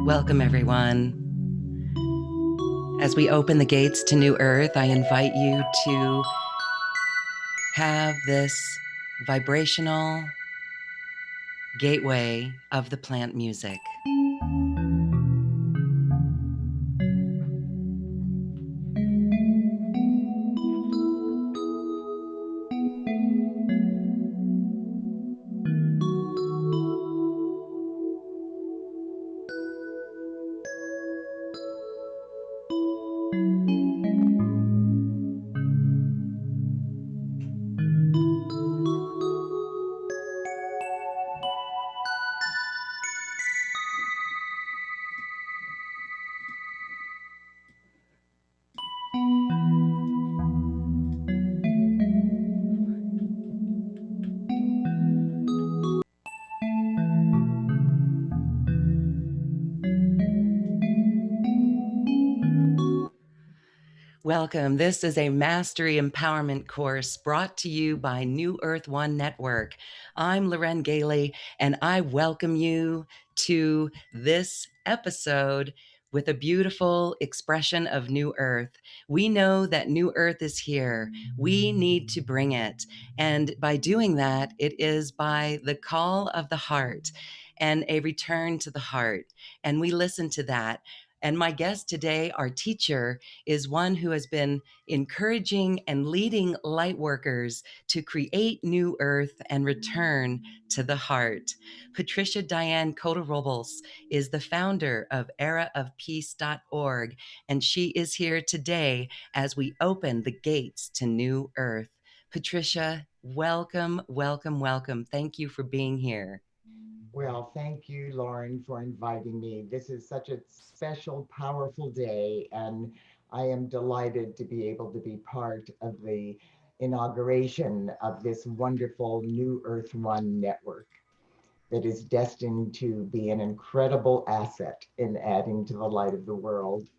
Welcome, everyone. As we open the gates to New Earth, I invite you to have this vibrational gateway of the plant music. Welcome. This is a mastery empowerment course brought to you by New Earth One Network. I'm Loren Gailey, and I welcome you to this episode with a beautiful expression of New Earth. We know that New Earth is here. We need to bring it. And by doing that, it is by the call of the heart and a return to the heart. And we listen to that. And my guest today, our teacher, is one who has been encouraging and leading light workers to create new earth and return to the heart. Patricia Diane Cota Robles is the founder of eraofpeace.org, and she is here today as we open the gates to new earth. Patricia, welcome, welcome, welcome. Thank you for being here. Well, thank you, Lauren, for inviting me. This is such a special, powerful day, and I am delighted to be able to be part of the inauguration of this wonderful New Earth One network that is destined to be an incredible asset in adding to the light of the world.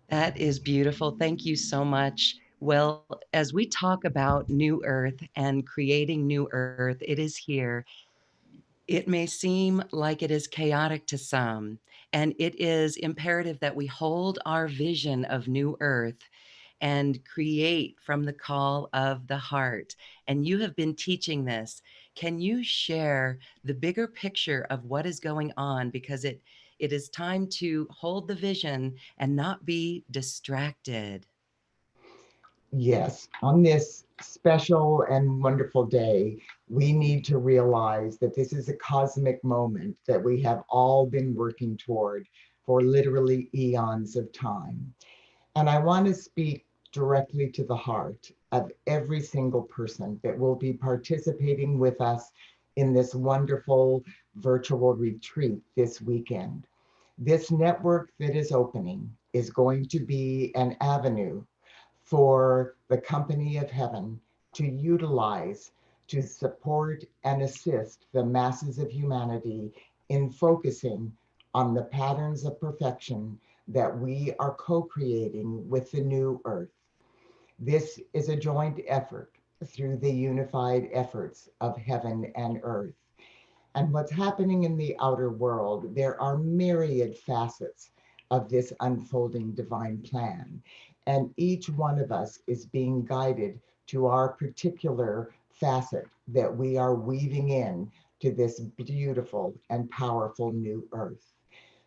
That is beautiful. Thank you so much. Well, as we talk about New Earth and creating New Earth, it is here. It may seem like it is chaotic to some, and it is imperative that we hold our vision of New Earth and create from the call of the heart. And you have been teaching this. Can you share the bigger picture of what is going on? Because it is time to hold the vision and not be distracted. Yes, on this special and wonderful day, we need to realize that this is a cosmic moment that we have all been working toward for literally eons of time. And I want to speak directly to the heart of every single person that will be participating with us in this wonderful virtual retreat this weekend. This network that is opening is going to be an avenue for the company of heaven to utilize to support and assist the masses of humanity in focusing on the patterns of perfection that we are co-creating with the new earth. This is a joint effort through the unified efforts of heaven and earth. And what's happening in the outer world, there are myriad facets of this unfolding divine plan. And each one of us is being guided to our particular facet that we are weaving in to this beautiful and powerful new earth.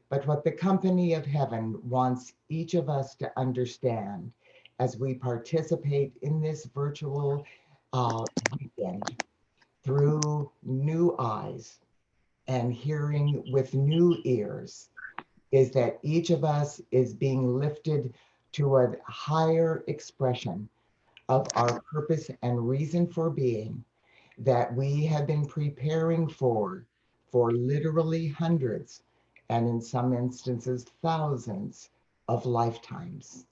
But what the company of heaven wants each of us to understand as we participate in this virtual weekend through new eyes and hearing with new ears is that each of us is being lifted to a higher expression of our purpose and reason for being that we have been preparing for literally hundreds and in some instances thousands of lifetimes.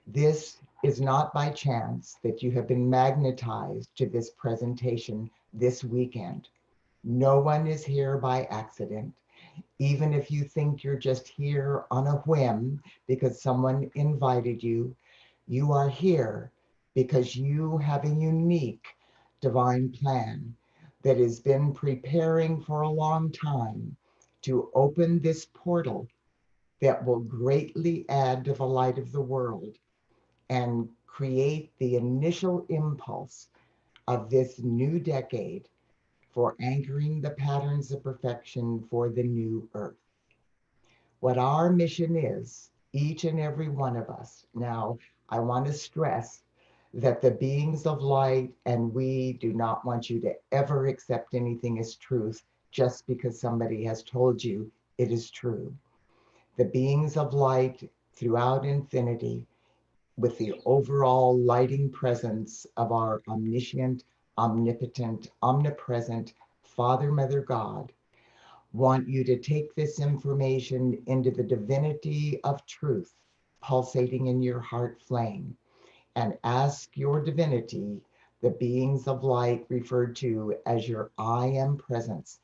This is not by chance that you have been magnetized to this presentation this weekend. No one is here by accident. Even if you think you're just here on a whim because someone invited you, you are here because you have a unique divine plan that has been preparing for a long time to open this portal that will greatly add to the light of the world and create the initial impulse of this new decade for anchoring the patterns of perfection for the new earth. What our mission is, each and every one of us. Now, I want to stress that the beings of light and we do not want you to ever accept anything as truth just because somebody has told you it is true. The beings of light throughout infinity, with the overall lighting presence of our omniscient, omnipotent, omnipresent Father, Mother, God, want you to take this information into the divinity of truth pulsating in your heart flame and ask your divinity, the beings of light referred to as your I am presence,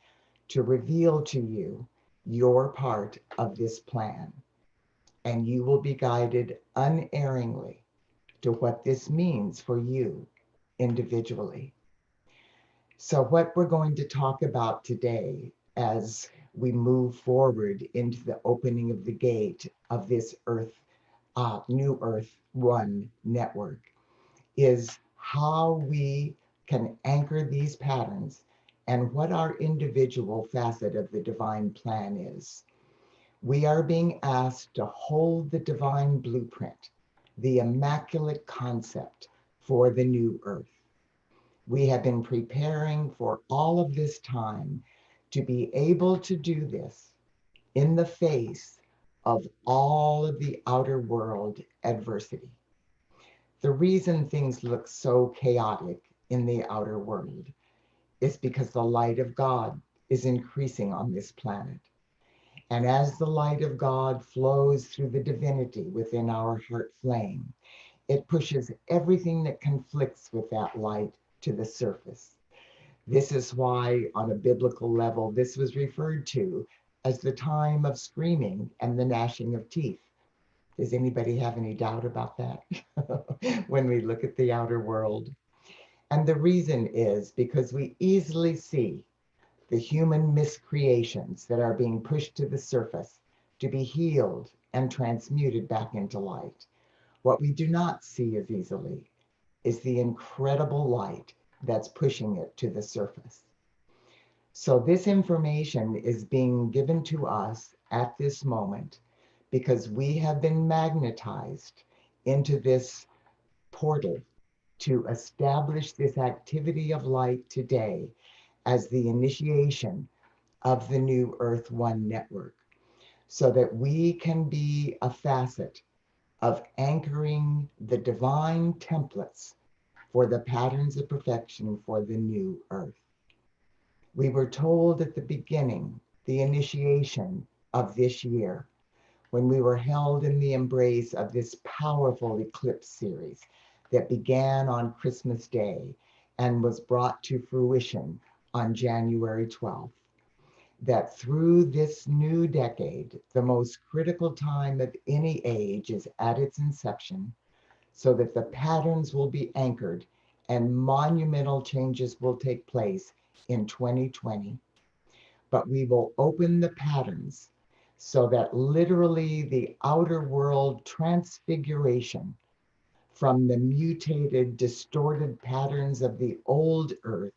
to reveal to you your part of this plan. And you will be guided unerringly to what this means for you individually. So, what we're going to talk about today as we move forward into the opening of the gate of this New Earth One network, is how we can anchor these patterns and what our individual facet of the divine plan is. We are being asked to hold the divine blueprint, the immaculate concept for the new earth. We have been preparing for all of this time to be able to do this in the face of all of the outer world adversity. The reason things look so chaotic in the outer world is because the light of God is increasing on this planet. And as the light of God flows through the divinity within our heart flame, it pushes everything that conflicts with that light to the surface. This is why, on a biblical level, this was referred to as the time of screaming and the gnashing of teeth. Does anybody have any doubt about that when we look at the outer world? And the reason is because we easily see the human miscreations that are being pushed to the surface to be healed and transmuted back into light. What we do not see as easily is the incredible light that's pushing it to the surface. So, this information is being given to us at this moment because we have been magnetized into this portal to establish this activity of light today as the initiation of the new Earth One network, so that we can be a facet of anchoring the divine templates for the patterns of perfection for the new Earth. We were told at the beginning, the initiation of this year, when we were held in the embrace of this powerful eclipse series that began on Christmas Day and was brought to fruition on January 12th, that through this new decade, the most critical time of any age is at its inception, so that the patterns will be anchored and monumental changes will take place in 2020. But we will open the patterns so that literally the outer world transfiguration from the mutated, distorted patterns of the old earth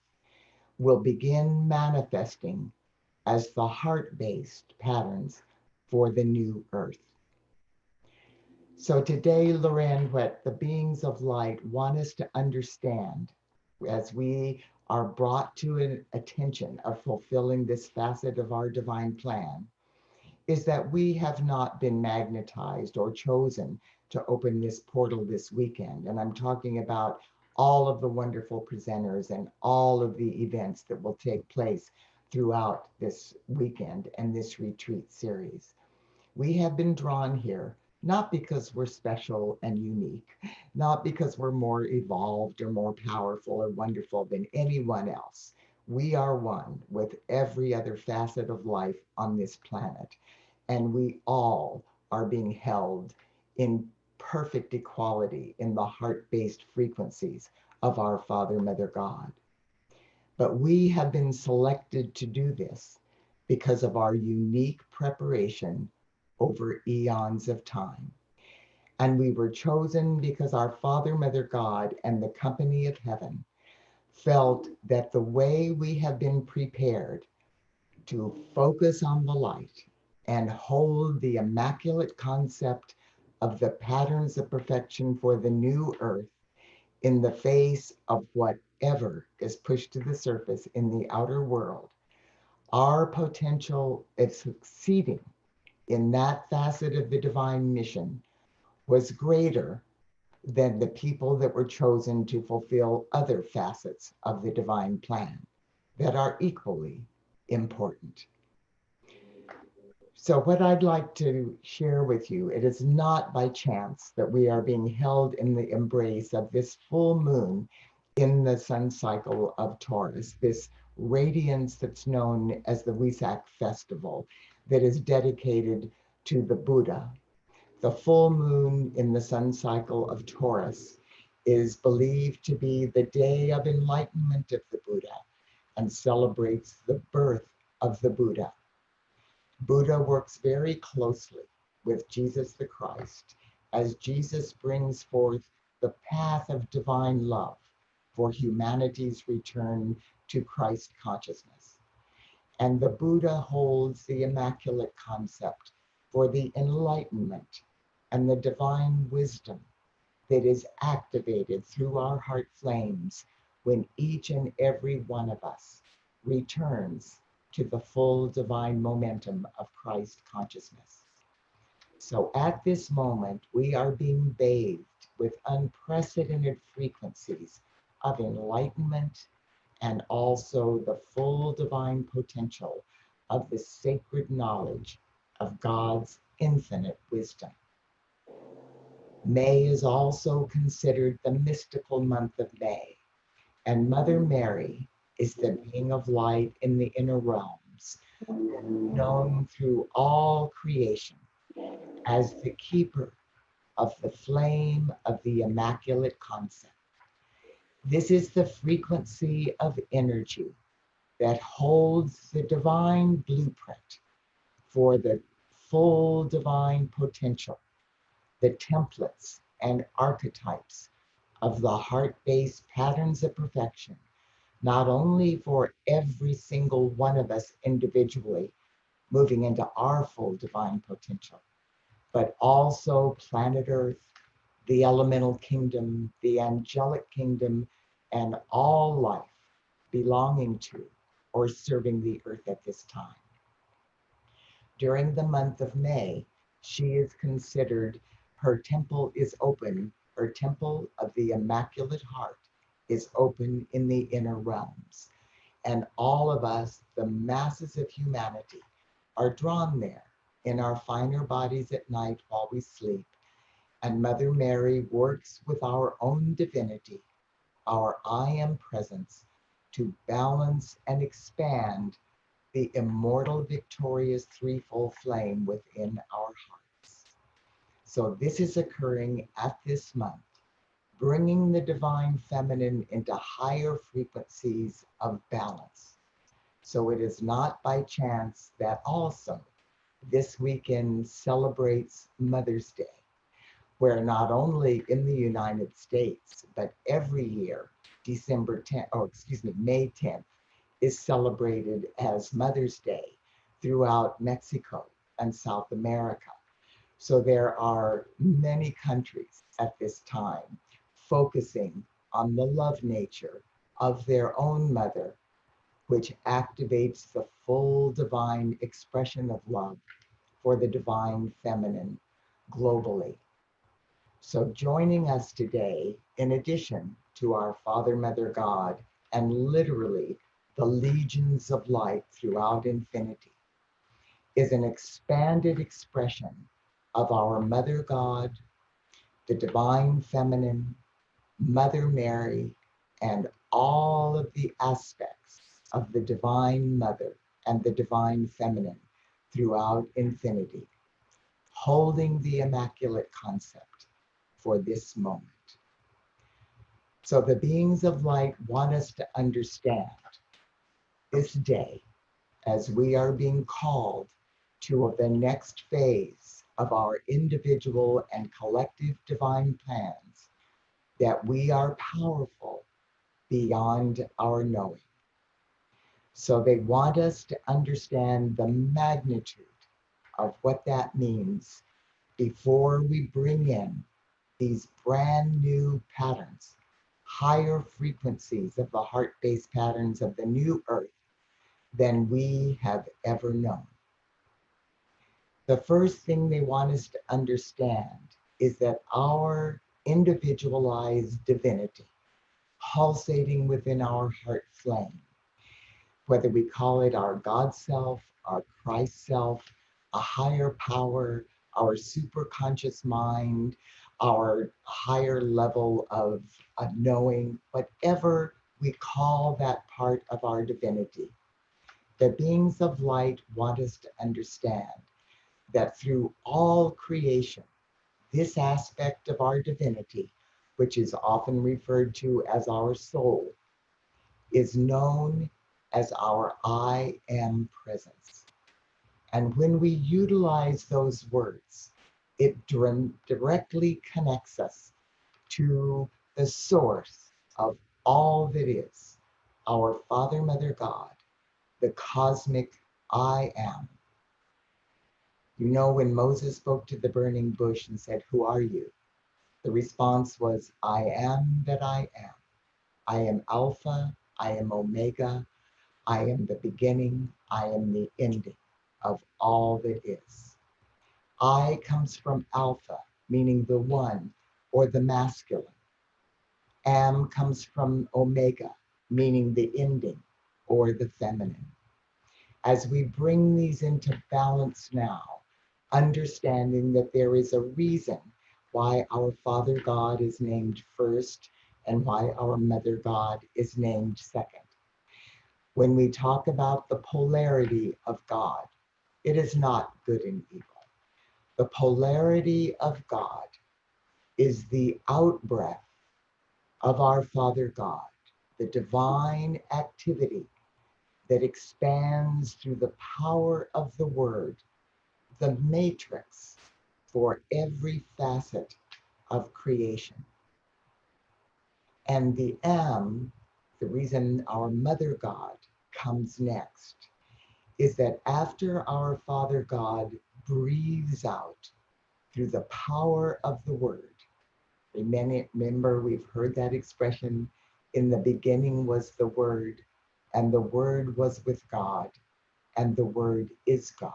will begin manifesting as the heart-based patterns for the new earth. So today, Loren, what the beings of light want us to understand as we are brought to an attention of fulfilling this facet of our divine plan is that we have not been magnetized or chosen to open this portal this weekend. And I'm talking about all of the wonderful presenters and all of the events that will take place throughout this weekend and this retreat series. We have been drawn here not because we're special and unique, not because we're more evolved or more powerful or wonderful than anyone else. We are one with every other facet of life on this planet, and we all are being held in perfect equality in the heart-based frequencies of our Father, Mother, God. But we have been selected to do this because of our unique preparation over eons of time. And we were chosen because our Father, Mother, God, and the company of heaven felt that the way we have been prepared to focus on the light and hold the immaculate concept of the patterns of perfection for the new earth in the face of whatever is pushed to the surface in the outer world, our potential of succeeding in that facet of the divine mission was greater than the people that were chosen to fulfill other facets of the divine plan that are equally important. So, what I'd like to share with you, it is not by chance that we are being held in the embrace of this full moon in the sun cycle of Taurus, this radiance that's known as the Wesak festival, that is dedicated to the Buddha. The full moon in the sun cycle of Taurus is believed to be the day of enlightenment of the Buddha and celebrates the birth of the Buddha. Buddha works very closely with Jesus the Christ as Jesus brings forth the path of divine love for humanity's return to Christ consciousness. And the Buddha holds the immaculate concept for the enlightenment and the divine wisdom that is activated through our heart flames when each and every one of us returns to the full divine momentum of Christ consciousness. So at this moment, we are being bathed with unprecedented frequencies of enlightenment and also the full divine potential of the sacred knowledge of God's infinite wisdom. May is also considered the mystical month of May, and Mother Mary is the being of light in the inner realms, known through all creation as the keeper of the flame of the immaculate concept. This is the frequency of energy that holds the divine blueprint for the full divine potential, the templates and archetypes of the heart-based patterns of perfection, not only for every single one of us individually moving into our full divine potential, but also planet Earth, the elemental kingdom, the angelic kingdom, and all life belonging to or serving the earth at this time. During the month of May, she is considered, her temple is open, her temple of the Immaculate Heart is open in the inner realms. And all of us, the masses of humanity, are drawn there in our finer bodies at night while we sleep. And Mother Mary works with our own divinity, our I am presence, to balance and expand the immortal, victorious threefold flame within our hearts. So this is occurring at this month, bringing the divine feminine into higher frequencies of balance. So it is not by chance that also this weekend celebrates Mother's Day, where not only in the United States, but every year, May 10th is celebrated as Mother's Day throughout Mexico and South America. So there are many countries at this time focusing on the love nature of their own mother, which activates the full divine expression of love for the divine feminine globally. So joining us today, in addition to our Father, Mother, God, and literally the legions of light throughout infinity, is an expanded expression of our Mother God, the divine feminine, Mother Mary, and all of the aspects of the divine mother and the divine feminine throughout infinity, holding the immaculate concept for this moment. So the beings of light want us to understand this day as we are being called to the next phase of our individual and collective divine plans, that we are powerful beyond our knowing. So they want us to understand the magnitude of what that means before we bring in these brand new patterns, higher frequencies of the heart-based patterns of the new earth than we have ever known. The first thing they want us to understand is that our individualized divinity, pulsating within our heart flame, whether we call it our God self, our Christ self, a higher power, our super conscious mind, our higher level of knowing, whatever we call that part of our divinity, the beings of light want us to understand that through all creation, this aspect of our divinity, which is often referred to as our soul, is known as our I am presence. And when we utilize those words, it directly connects us to the source of all that is, our Father, Mother, God, the cosmic I am. You know, when Moses spoke to the burning bush and said, "Who are you?" The response was, "I am that I am. I am Alpha, I am Omega, I am the beginning, I am the ending of all that is." I comes from Alpha, meaning the one or the masculine. Am comes from Omega, meaning the ending or the feminine. As we bring these into balance now, understanding that there is a reason why our Father God is named first and why our Mother God is named second. When we talk about the polarity of God, it is not good and evil. The polarity of God is the outbreath of our Father God, the divine activity that expands through the power of the Word, the matrix for every facet of creation. And the M, the reason our Mother God comes next, is that after our Father God breathes out through the power of the Word, remember, we've heard that expression, in the beginning was the Word, and the Word was with God, and the Word is God.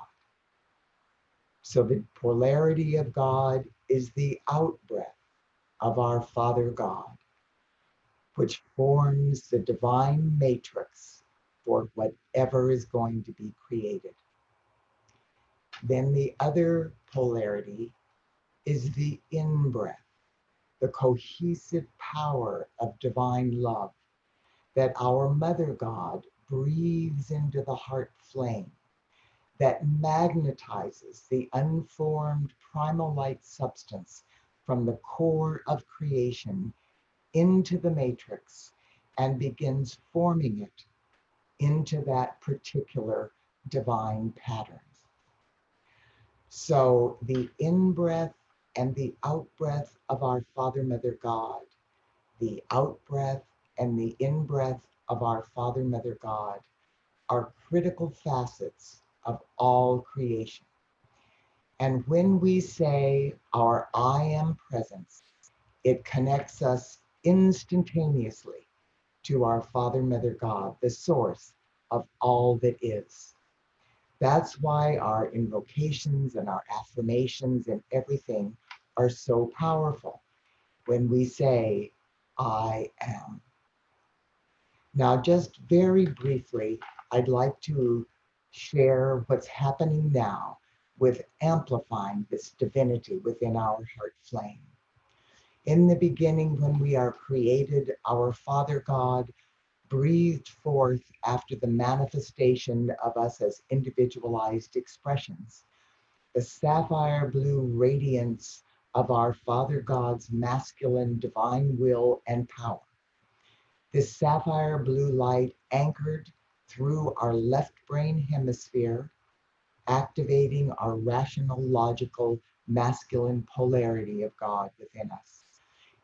So the polarity of God is the outbreath of our Father God, which forms the divine matrix for whatever is going to be created. Then the other polarity is the in-breath, the cohesive power of divine love that our Mother God breathes into the heart flame, that magnetizes the unformed primal light substance from the core of creation into the matrix and begins forming it into that particular divine pattern. So the in-breath and the out-breath of our Father, Mother, God, the out-breath and the in-breath of our Father, Mother, God are critical facets of all creation. And when we say our I am presence, it connects us instantaneously to our Father, Mother, God, the source of all that is. That's why our invocations and our affirmations and everything are so powerful when we say, I am. Now, just very briefly, I'd like to share what's happening now with amplifying this divinity within our heart flame. In the beginning, when we are created, our Father God breathed forth after the manifestation of us as individualized expressions, the sapphire blue radiance of our Father God's masculine divine will and power. This sapphire blue light anchored through our left brain hemisphere, activating our rational, logical, masculine polarity of God within us.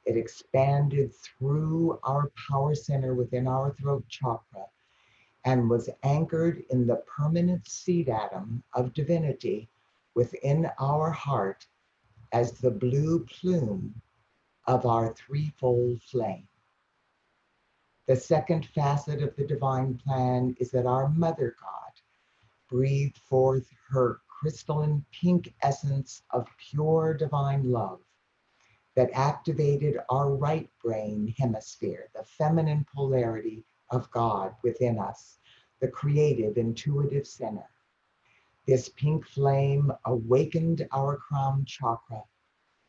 It expanded through our power center within our throat chakra and was anchored in the permanent seed atom of divinity within our heart as the blue plume of our threefold flame. The second facet of the divine plan is that our Mother God breathed forth her crystalline pink essence of pure divine love that activated our right brain hemisphere, the feminine polarity of God within us, the creative, intuitive center. This pink flame awakened our crown chakra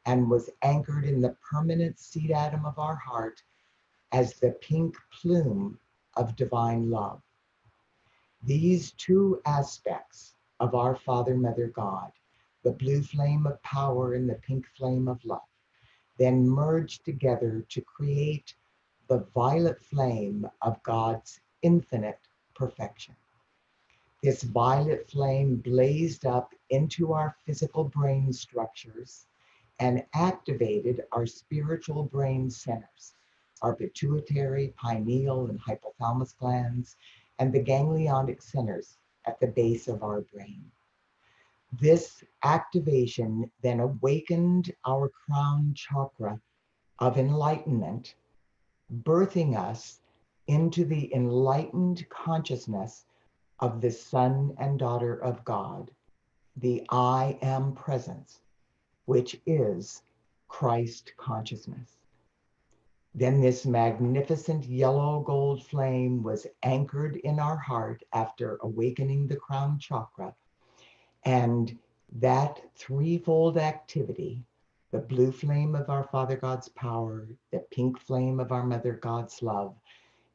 and was anchored in the permanent seed atom of our heart as the pink plume of divine love. These two aspects of our Father, Mother, God, the blue flame of power and the pink flame of love, then merge together to create the violet flame of God's infinite perfection. This violet flame blazed up into our physical brain structures and activated our spiritual brain centers, our pituitary, pineal, and hypothalamus glands, and the ganglionic centers at the base of our brain. This activation then awakened our crown chakra of enlightenment, birthing us into the enlightened consciousness of the Son and Daughter of God, the I Am Presence, which is Christ consciousness. Then this magnificent yellow gold flame was anchored in our heart after awakening the crown chakra. And that threefold activity, the blue flame of our Father God's power, the pink flame of our Mother God's love,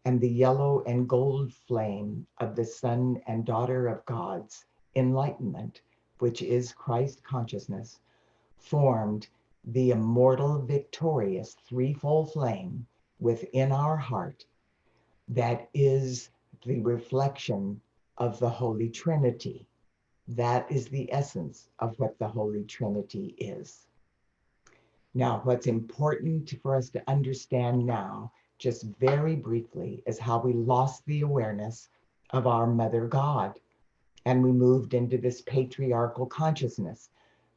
and the yellow and gold flame of the Son and Daughter of God's enlightenment, which is Christ consciousness, formed the immortal, victorious threefold flame within our heart that is the reflection of the Holy Trinity. That is the essence of what the Holy Trinity is. Now, what's important for us to understand now, just very briefly, is how we lost the awareness of our Mother God and we moved into this patriarchal consciousness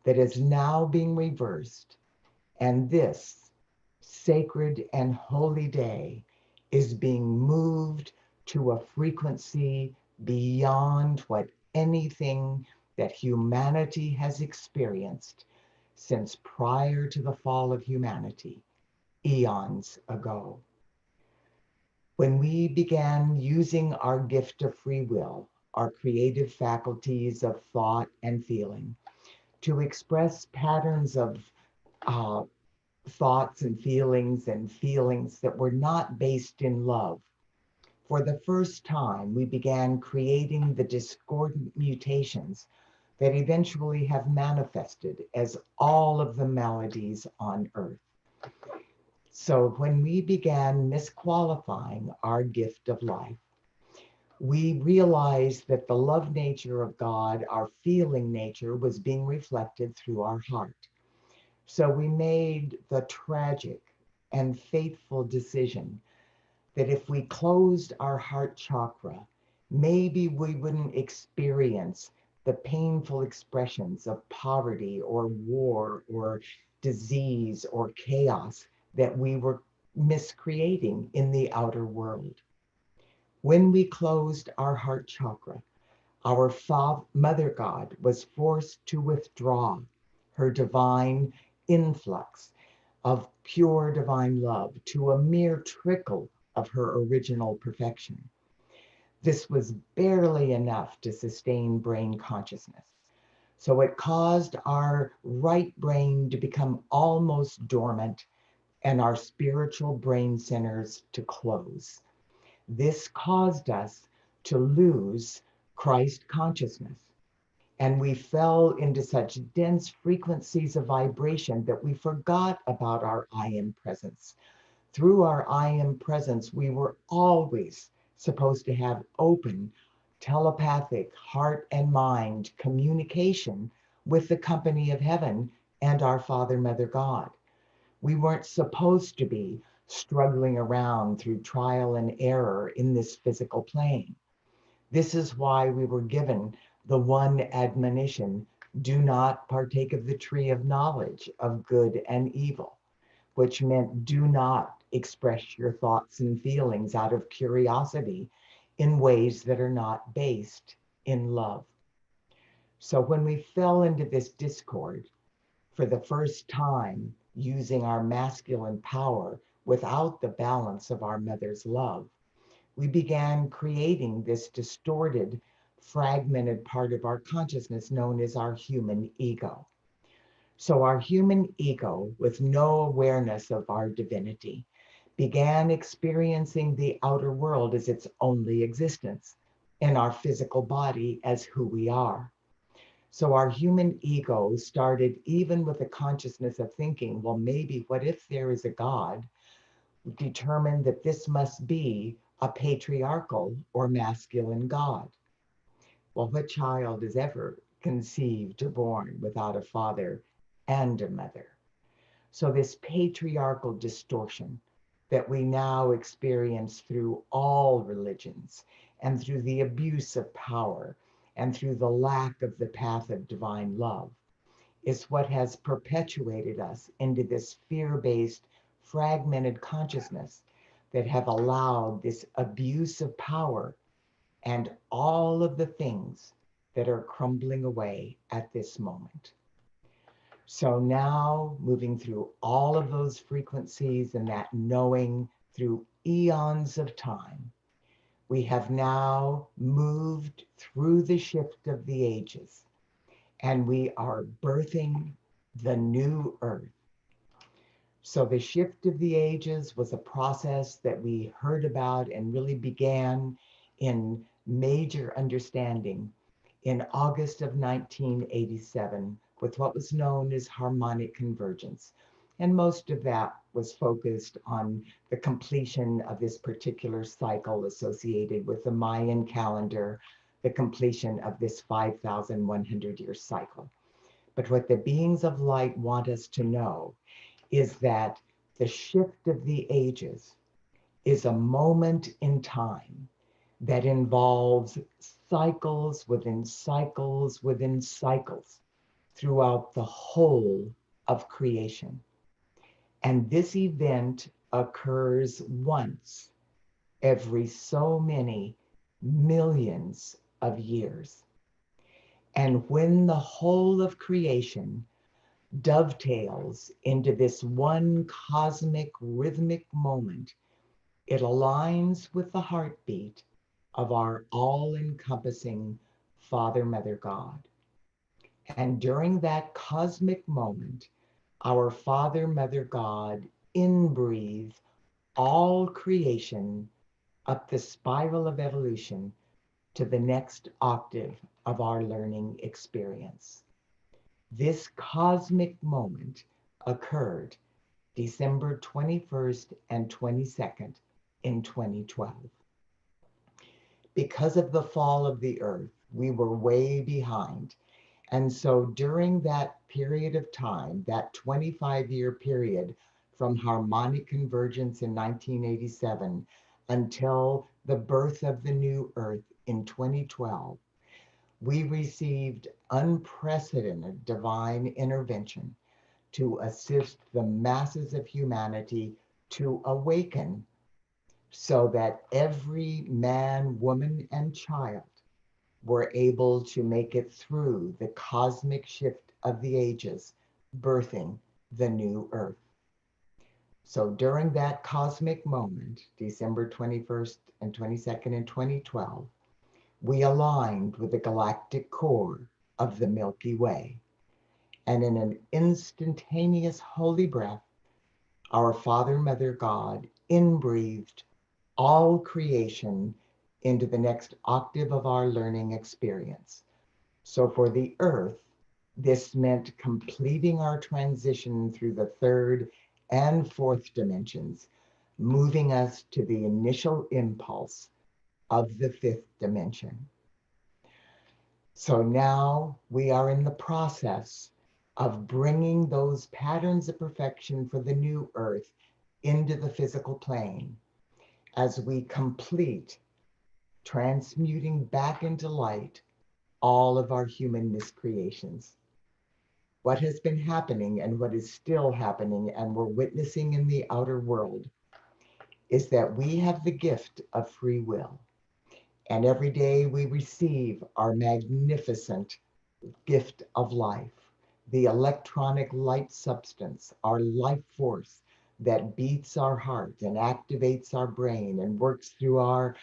that is now being reversed. And this sacred and holy day is being moved to a frequency beyond what anything that humanity has experienced since prior to the fall of humanity, eons ago. When we began using our gift of free will, our creative faculties of thought and feeling, to express patterns of uh, thoughts and feelings that were not based in love. For the first time, we began creating the discordant mutations that eventually have manifested as all of the maladies on earth. So when we began misqualifying our gift of life, we realized that the love nature of God, our feeling nature, was being reflected through our heart. So we made the tragic and fateful decision that if we closed our heart chakra, maybe we wouldn't experience the painful expressions of poverty or war or disease or chaos that we were miscreating in the outer world. When we closed our heart chakra, our Mother God was forced to withdraw her divine influx of pure divine love to a mere trickle of her original perfection. This was barely enough to sustain brain consciousness. So it caused our right brain to become almost dormant and our spiritual brain centers to close. This caused us to lose Christ consciousness. And we fell into such dense frequencies of vibration that we forgot about our I am presence. Through our I am presence, we were always supposed to have open, telepathic, heart and mind communication with the company of heaven and our Father, Mother, God. We weren't supposed to be struggling around through trial and error in this physical plane. This is why we were given the one admonition: do not partake of the tree of knowledge of good and evil, which meant do not express your thoughts and feelings out of curiosity in ways that are not based in love. So when we fell into this discord for the first time, using our masculine power without the balance of our mother's love, we began creating this distorted, fragmented part of our consciousness known as our human ego. So our human ego, with no awareness of our divinity, began experiencing the outer world as its only existence, and our physical body as who we are. So our human ego started even with the consciousness of thinking, well, maybe what if there is a God, determined that this must be a patriarchal or masculine God. Well, what child is ever conceived or born without a father and a mother? So, this patriarchal distortion that we now experience through all religions and through the abuse of power and through the lack of the path of divine love is what has perpetuated us into this fear-based, fragmented consciousness that have allowed this abuse of power and all of the things that are crumbling away at this moment. So now, moving through all of those frequencies and that knowing through eons of time, we have now moved through the shift of the ages, and we are birthing the new earth. So the shift of the ages was a process that we heard about and really began in major understanding in August of 1987 with what was known as harmonic convergence. And most of that was focused on the completion of this particular cycle associated with the Mayan calendar, the completion of this 5,100-year cycle. But what the beings of light want us to know is that the shift of the ages is a moment in time that involves cycles within cycles within cycles throughout the whole of creation. And this event occurs once every so many millions of years. And when the whole of creation dovetails into this one cosmic rhythmic moment, it aligns with the heartbeat of our all-encompassing Father, Mother, God. And during that cosmic moment, our Father, Mother, God inbreathe all creation up the spiral of evolution to the next octave of our learning experience. This cosmic moment occurred December 21st and 22nd in 2012. Because of the fall of the earth, we were way behind. And so during that period of time, that 25-year period from harmonic convergence in 1987 until the birth of the new earth in 2012, we received unprecedented divine intervention to assist the masses of humanity to awaken so that every man, woman, and child were able to make it through the cosmic shift of the ages, birthing the new earth. So during that cosmic moment, December 21st and 22nd in 2012, we aligned with the galactic core of the Milky Way. And in an instantaneous holy breath, our Father, Mother, God inbreathed all creation into the next octave of our learning experience. So for the earth, this meant completing our transition through the third and fourth dimensions, moving us to the initial impulse of the fifth dimension. So now we are in the process of bringing those patterns of perfection for the new earth into the physical plane as we complete transmuting back into light all of our human miscreations. What has been happening and what is still happening, and we're witnessing in the outer world, is that we have the gift of free will. And every day we receive our magnificent gift of life, the electronic light substance, our life force that beats our heart and activates our brain and works through our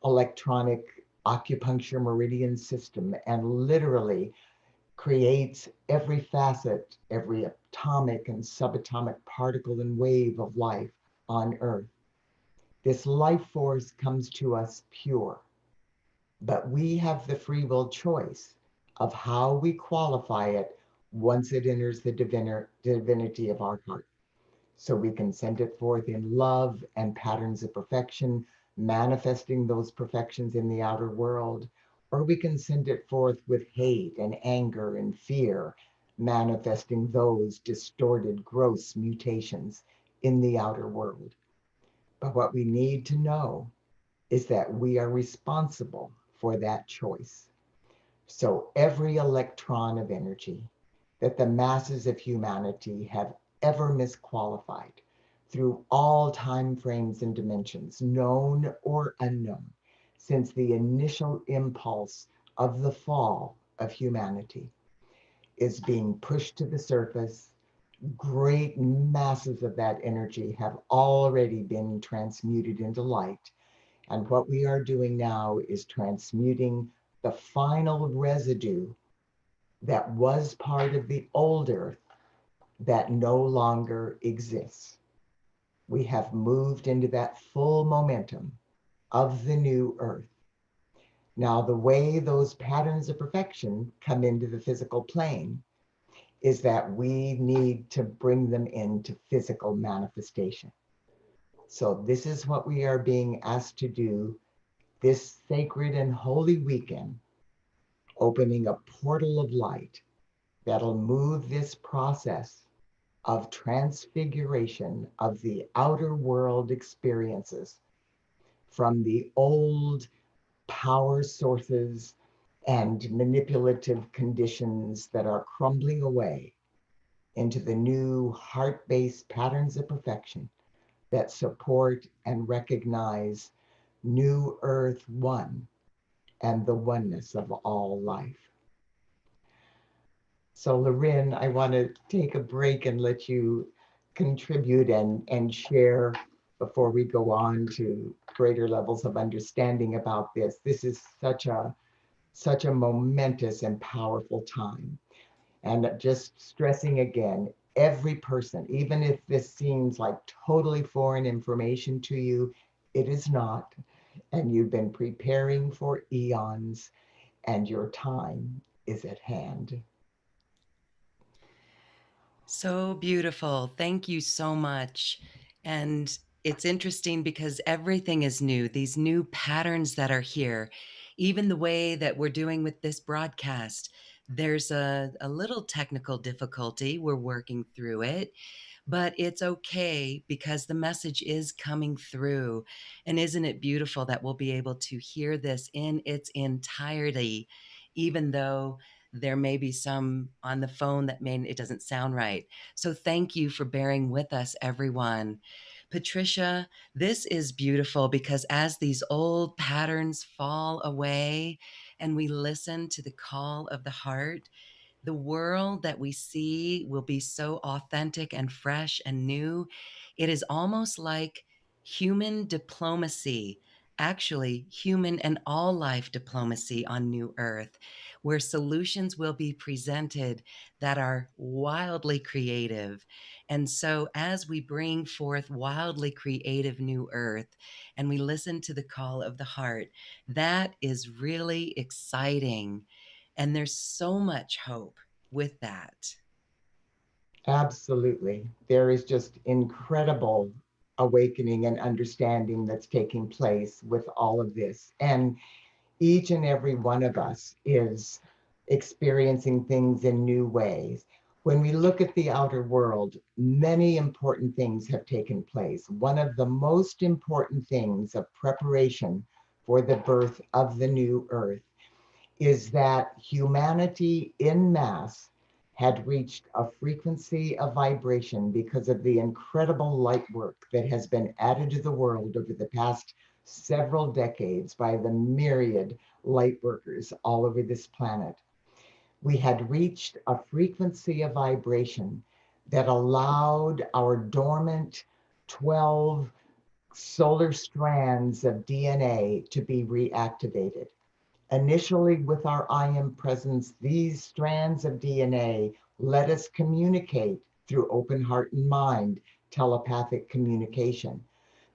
electronic acupuncture meridian system and literally creates every facet, every atomic and subatomic particle and wave of life on Earth. This life force comes to us pure, but we have the free will choice of how we qualify it once it enters the divinity of our heart. So we can send it forth in love and patterns of perfection, manifesting those perfections in the outer world, or we can send it forth with hate and anger and fear, manifesting those distorted, gross mutations in the outer world. But what we need to know is that we are responsible for that choice. So every electron of energy that the masses of humanity have ever misqualified through all time frames and dimensions, known or unknown, since the initial impulse of the fall of humanity is being pushed to the surface. Great masses of that energy have already been transmuted into light. And what we are doing now is transmuting the final residue that was part of the old earth that no longer exists. We have moved into that full momentum of the new earth. Now, the way those patterns of perfection come into the physical plane is that we need to bring them into physical manifestation. So, this is what we are being asked to do this sacred and holy weekend, opening a portal of light that'll move this process of transfiguration of the outer world experiences from the old power sources and manipulative conditions that are crumbling away into the new heart-based patterns of perfection that support and recognize New Earth One and the oneness of all life. So, Loren, I want to take a break and let you contribute and share before we go on to greater levels of understanding about this. This is such a momentous and powerful time. And just stressing again, every person, even if this seems like totally foreign information to you, it is not. And you've been preparing for eons, and your time is at hand. So beautiful. Thank you so much. And it's interesting because everything is new, these new patterns that are here, even the way that we're doing with this broadcast. There's a little technical difficulty. We're working through it, but it's okay because the message is coming through. And isn't it beautiful that we'll be able to hear this in its entirety, even though there may be some on the phone that may it doesn't sound right. So thank you for bearing with us, everyone. Patricia, this is beautiful because as these old patterns fall away and we listen to the call of the heart, the world that we see will be so authentic and fresh and new. It is almost like human diplomacy, actually, human and all life diplomacy on New Earth, where solutions will be presented that are wildly creative. And so, as we bring forth wildly creative New Earth and we listen to the call of the heart, that is really exciting. And there's so much hope with that. Absolutely. There is just incredible awakening and understanding that's taking place with all of this. And each and every one of us is experiencing things in new ways. When we look at the outer world, many important things have taken place. One of the most important things of preparation for the birth of the new earth is that humanity in mass had reached a frequency of vibration because of the incredible light work that has been added to the world over the past several decades by the myriad light workers all over this planet. We had reached a frequency of vibration that allowed our dormant 12 solar strands of DNA to be reactivated. Initially, with our I am presence, these strands of DNA let us communicate through open heart and mind, telepathic communication.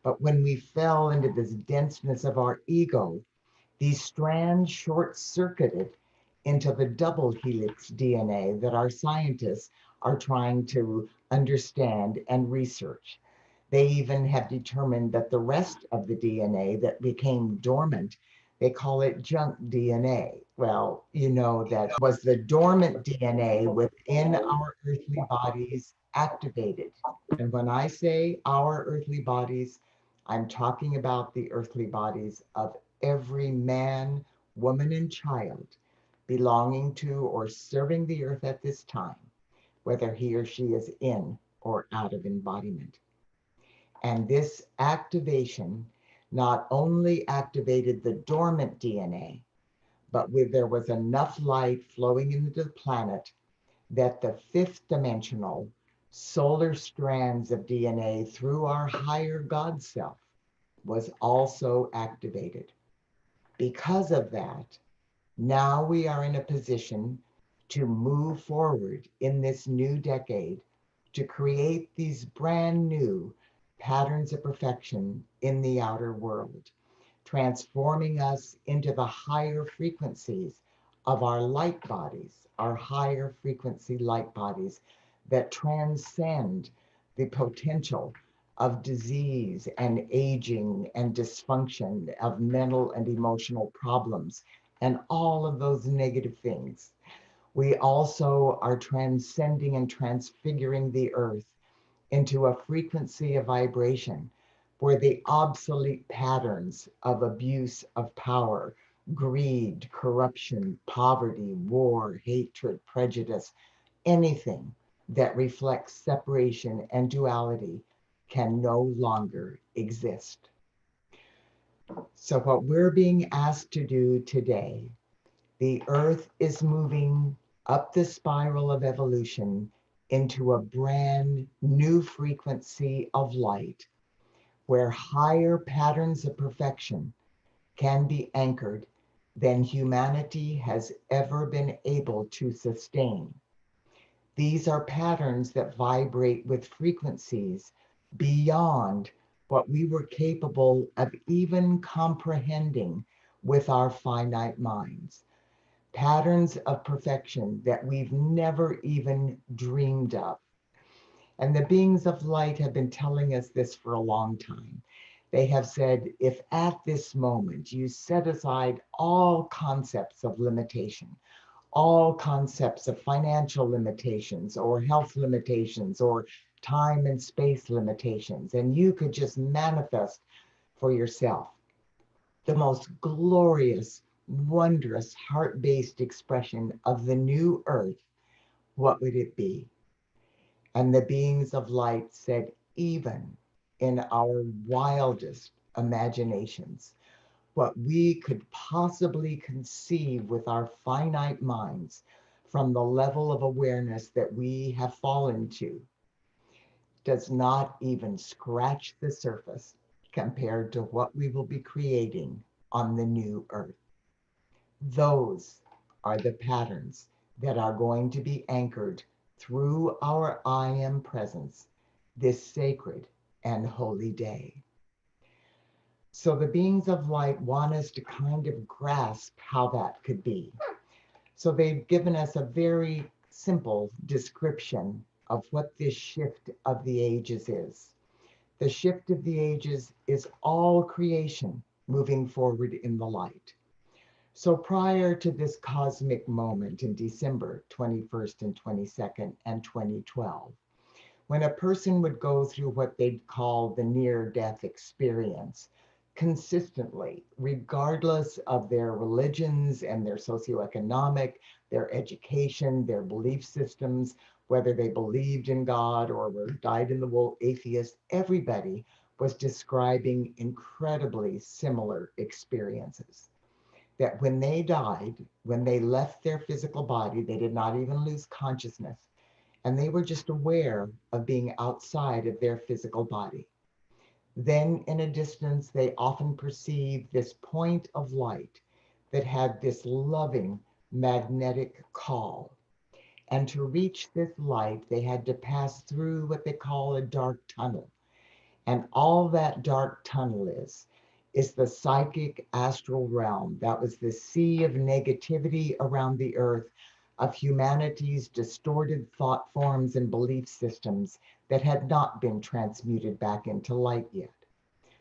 But when we fell into this denseness of our ego, these strands short circuited into the double helix DNA that our scientists are trying to understand and research. They even have determined that the rest of the DNA that became dormant, they call it junk DNA. Well, you know, that was the dormant DNA within our earthly bodies activated. And when I say our earthly bodies, I'm talking about the earthly bodies of every man, woman, and child belonging to or serving the earth at this time, whether he or she is in or out of embodiment. And this activation not only activated the dormant DNA, but there was enough light flowing into the planet that the fifth dimensional solar strands of DNA through our higher God self was also activated. Because of that, now we are in a position to move forward in this new decade to create these brand new patterns of perfection in the outer world, transforming us into the higher frequencies of our light bodies, our higher frequency light bodies that transcend the potential of disease and aging and dysfunction, of mental and emotional problems, and all of those negative things. We also are transcending and transfiguring the earth into a frequency of vibration where the obsolete patterns of abuse of power, greed, corruption, poverty, war, hatred, prejudice, anything that reflects separation and duality can no longer exist. So, what we're being asked to do today, the earth is moving up the spiral of evolution into a brand new frequency of light where higher patterns of perfection can be anchored than humanity has ever been able to sustain. These are patterns that vibrate with frequencies beyond what we were capable of even comprehending with our finite minds. Patterns of perfection that we've never even dreamed of. And the beings of light have been telling us this for a long time. They have said, if at this moment you set aside all concepts of limitation, all concepts of financial limitations or health limitations or time and space limitations, and you could just manifest for yourself the most glorious, wondrous, heart based expression of the new earth, what would it be? And the beings of light said, even in our wildest imaginations, what we could possibly conceive with our finite minds from the level of awareness that we have fallen to does not even scratch the surface compared to what we will be creating on the new earth. Those are the patterns that are going to be anchored through our I am presence this sacred and holy day. So the beings of light want us to kind of grasp how that could be. So they've given us a very simple description of what this shift of the ages is. The shift of the ages is all creation moving forward in the light. So prior to this cosmic moment in December 21st and 22nd and 2012, when a person would go through what they'd call the near death experience consistently, regardless of their religions and their socioeconomic, their education, their belief systems, whether they believed in God or were dyed in the wool atheists, everybody was describing incredibly similar experiences. That when they died, when they left their physical body, they did not even lose consciousness, and they were just aware of being outside of their physical body. Then, in a distance, they often perceived this point of light that had this loving magnetic call. And to reach this light, they had to pass through what they call a dark tunnel. And all that dark tunnel is the psychic astral realm. That was the sea of negativity around the earth, of humanity's distorted thought forms and belief systems that had not been transmuted back into light yet.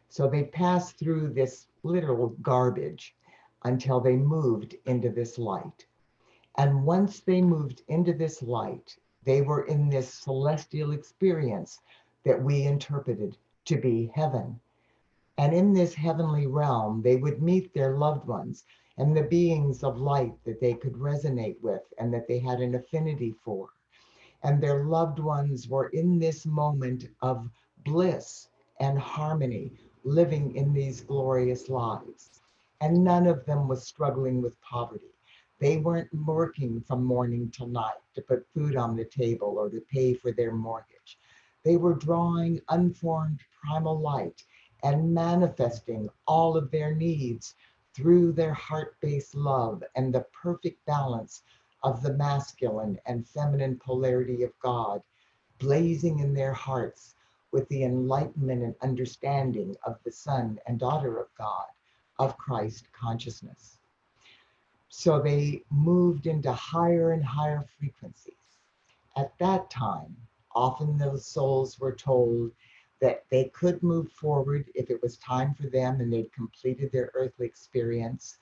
So they passed through this literal garbage until they moved into this light. And once they moved into this light, they were in this celestial experience that we interpreted to be heaven. And in this heavenly realm, they would meet their loved ones and the beings of light that they could resonate with and that they had an affinity for. And their loved ones were in this moment of bliss and harmony, living in these glorious lives. And none of them was struggling with poverty. They weren't working from morning till night to put food on the table or to pay for their mortgage. They were drawing unformed primal light and manifesting all of their needs through their heart-based love and the perfect balance of the masculine and feminine polarity of God, blazing in their hearts with the enlightenment and understanding of the Son and daughter of God, of Christ consciousness. So they moved into higher and higher frequencies. At that time, often those souls were told that they could move forward if it was time for them and they'd completed their earthly experience.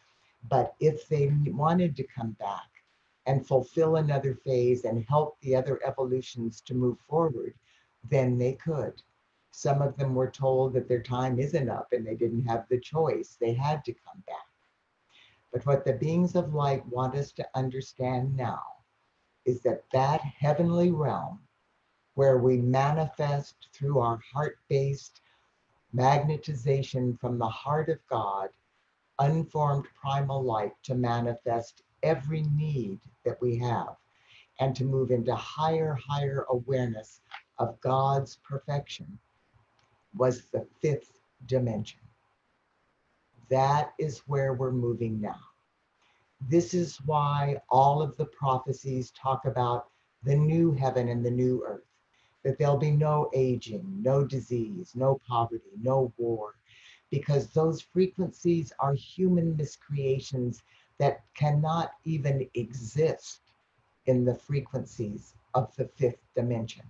But if they wanted to come back and fulfill another phase and help the other evolutions to move forward, then they could. Some of them were told that their time isn't up and they didn't have the choice. They had to come back. But what the beings of light want us to understand now is that that heavenly realm where we manifest through our heart-based magnetization from the heart of God, unformed primal light to manifest every need that we have and to move into higher awareness of God's perfection was the fifth dimension. That is where we're moving now. This is why all of the prophecies talk about the new heaven and the new earth, that there'll be no aging, no disease, no poverty, no war, because those frequencies are human miscreations that cannot even exist in the frequencies of the fifth dimension.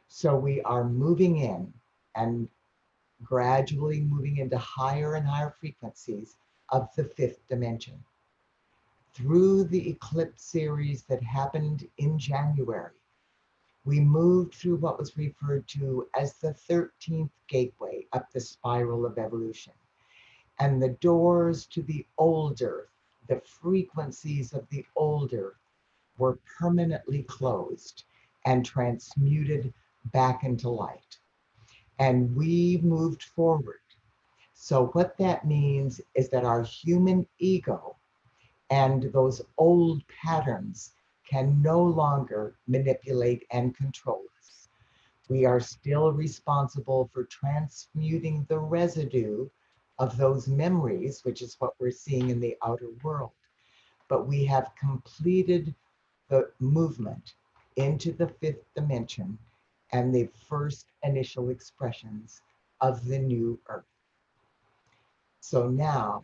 So we are moving in and gradually moving into higher and higher frequencies of the fifth dimension. Through the eclipse series that happened in January, we moved through what was referred to as the 13th gateway up the spiral of evolution. And the doors to the old earth, the frequencies of the old earth, were permanently closed and transmuted back into light. And we moved forward. So, what that means is that our human ego and those old patterns can no longer manipulate and control us. We are still responsible for transmuting the residue of those memories, which is what we're seeing in the outer world. But we have completed the movement into the fifth dimension and the first initial expressions of the new earth. So now,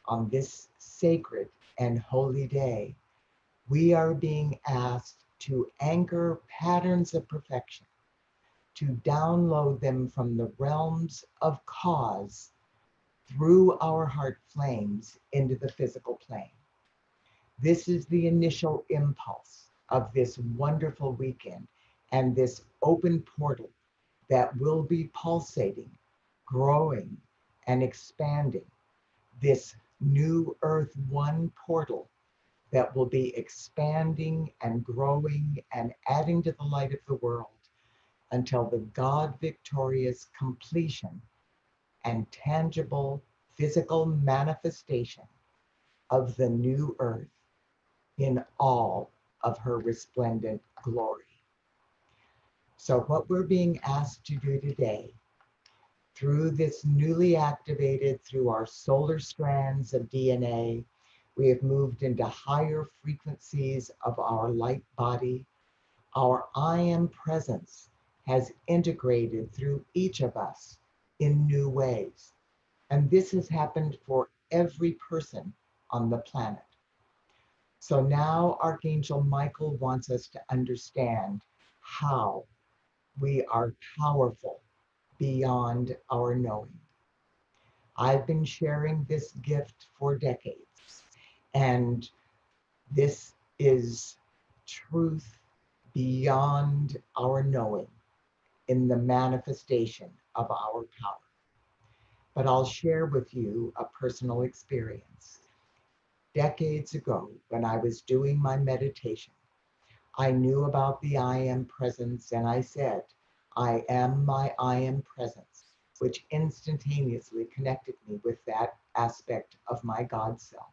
on this sacred and holy day, we are being asked to anchor patterns of perfection, to download them from the realms of cause through our heart flames into the physical plane. This is the initial impulse of this wonderful weekend and this open portal that will be pulsating, growing, and expanding. This new Earth One portal that will be expanding and growing and adding to the light of the world until the God victorious completion and tangible physical manifestation of the new Earth in all of her resplendent glory. So, what we're being asked to do today, through this newly activated, through our solar strands of DNA, we have moved into higher frequencies of our light body. Our I am presence has integrated through each of us in new ways. And this has happened for every person on the planet. So now Archangel Michael wants us to understand how we are powerful beyond our knowing. I've been sharing this gift for decades, and this is truth beyond our knowing in the manifestation of our power. But I'll share with you a personal experience. Decades ago, when I was doing my meditation, I knew about the I am presence, and I said, I am my I am presence, which instantaneously connected me with that aspect of my God self.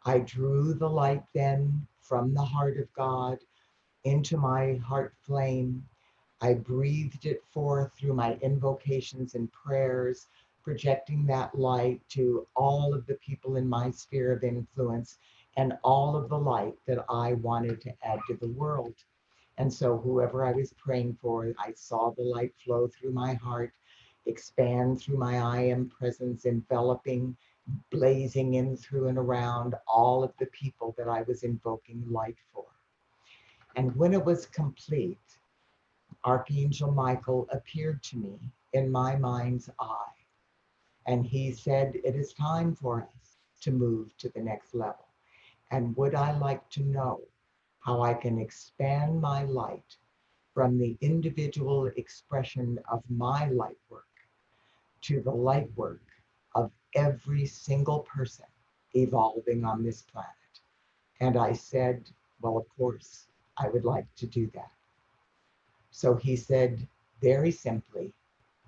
I drew the light then from the heart of God into my heart flame. I breathed it forth through my invocations and prayers, projecting that light to all of the people in my sphere of influence and all of the light that I wanted to add to the world. And so, whoever I was praying for, I saw the light flow through my heart, expand through my I am presence, enveloping, blazing in through and around all of the people that I was invoking light for. And when it was complete, Archangel Michael appeared to me in my mind's eye, and he said, it is time for us to move to the next level. And would I like to know how I can expand my light from the individual expression of my light work to the light work of every single person evolving on this planet? And I said, well, of course, I would like to do that. So he said, very simply,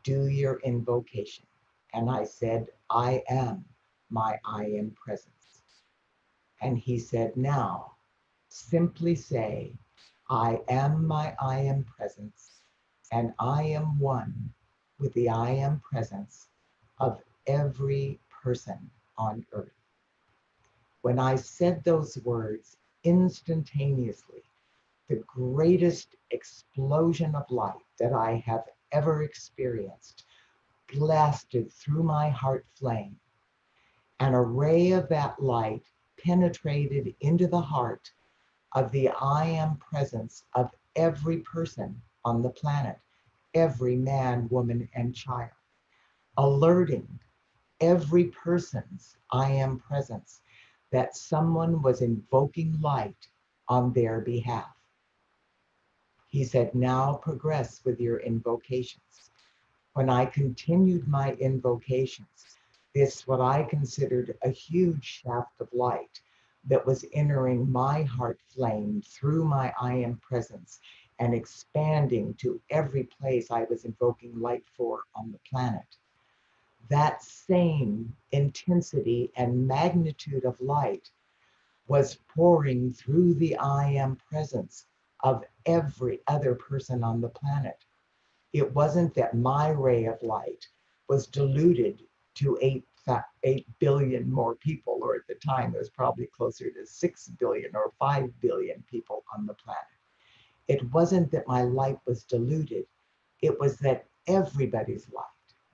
do your invocation. And I said, I am my I am presence. And he said, now simply say, I am my I am presence, and I am one with the I am presence of every person on earth. When I said those words, instantaneously, the greatest explosion of light that I have ever experienced blasted through my heart flame. An array of that light penetrated into the heart of the I am presence of every person on the planet, every man, woman, and child, alerting every person's I am presence that someone was invoking light on their behalf. He said, now progress with your invocations. When I continued my invocations, this, what I considered a huge shaft of light that was entering my heart flame through my I am presence and expanding to every place I was invoking light for on the planet. That same intensity and magnitude of light was pouring through the I am presence of every other person on the planet. It wasn't that my ray of light was diluted to 8 billion more people, or at the time it was probably closer to 6 billion or 5 billion people on the planet. It wasn't that my light was diluted, it was that everybody's light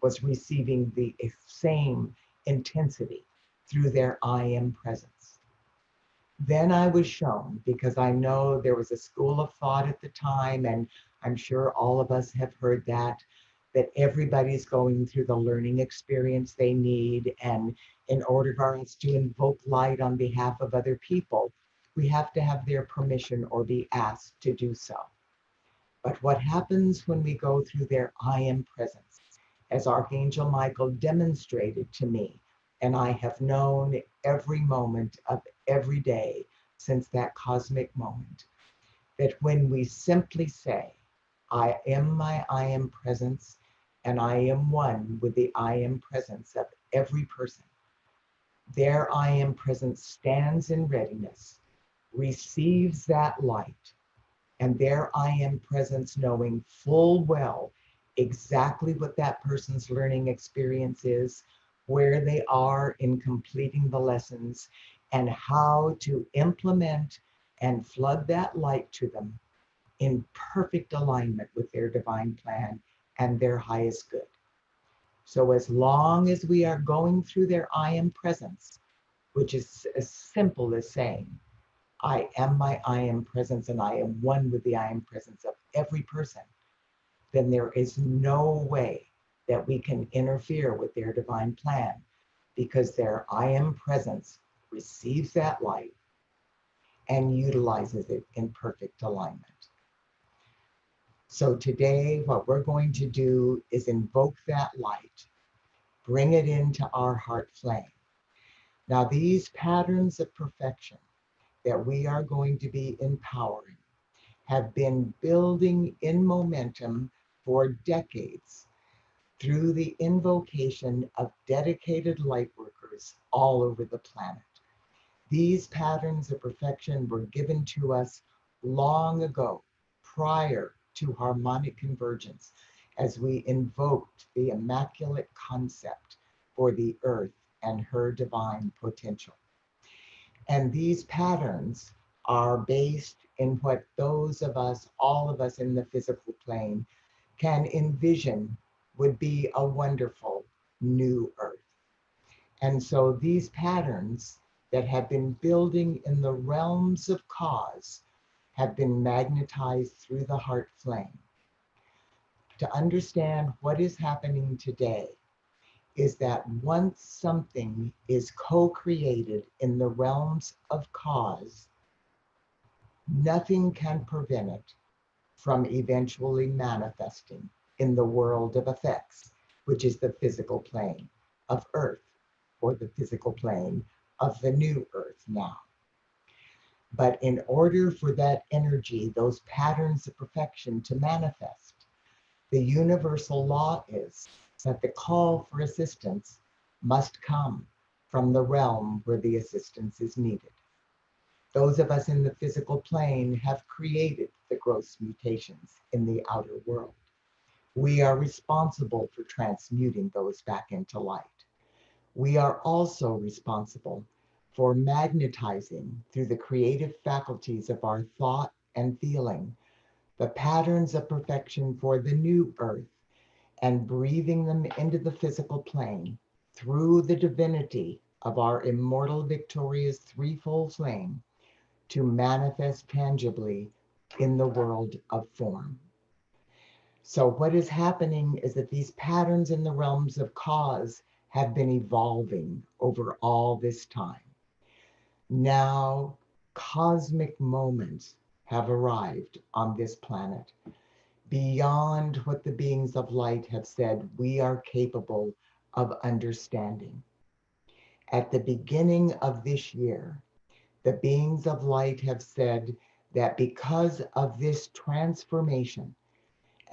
was receiving the same intensity through their I am presence. Then I was shown, because I know there was a school of thought at the time, and I'm sure all of us have heard that everybody's going through the learning experience they need. And in order for us to invoke light on behalf of other people, we have to have their permission or be asked to do so. But what happens when we go through their I am presence, as Archangel Michael demonstrated to me, and I have known every moment of every day since that cosmic moment, that when we simply say, I am my I am presence, and I am one with the I am presence of every person, their I am presence stands in readiness, receives that light, and their I am presence, knowing full well exactly what that person's learning experience is, where they are in completing the lessons, and how to implement and flood that light to them in perfect alignment with their divine plan and their highest good. So, as long as we are going through their I am presence, which is as simple as saying, I am my I am presence and I am one with the I am presence of every person, then there is no way that we can interfere with their divine plan, because their I am presence receives that light and utilizes it in perfect alignment. So today, what we're going to do is invoke that light, bring it into our heart flame. Now, these patterns of perfection that we are going to be empowering have been building in momentum for decades through the invocation of dedicated light workers all over the planet. These patterns of perfection were given to us long ago, prior to harmonic convergence, as we invoked the immaculate concept for the earth and her divine potential. And these patterns are based in what those of us, all of us in the physical plane, can envision would be a wonderful new earth. And so these patterns that have been building in the realms of cause have been magnetized through the heart flame. To understand what is happening today is that once something is co-created in the realms of cause, nothing can prevent it from eventually manifesting in the world of effects, which is the physical plane of Earth, or the physical plane of the new Earth now. But in order for that energy, those patterns of perfection to manifest, the universal law is that the call for assistance must come from the realm where the assistance is needed. Those of us in the physical plane have created the gross mutations in the outer world. We are responsible for transmuting those back into light. We are also responsible for magnetizing through the creative faculties of our thought and feeling the patterns of perfection for the new earth and breathing them into the physical plane through the divinity of our immortal, victorious threefold flame to manifest tangibly in the world of form. So, what is happening is that these patterns in the realms of cause have been evolving over all this time. Now, cosmic moments have arrived on this planet beyond what the beings of light have said we are capable of understanding. At the beginning of this year, the beings of light have said that because of this transformation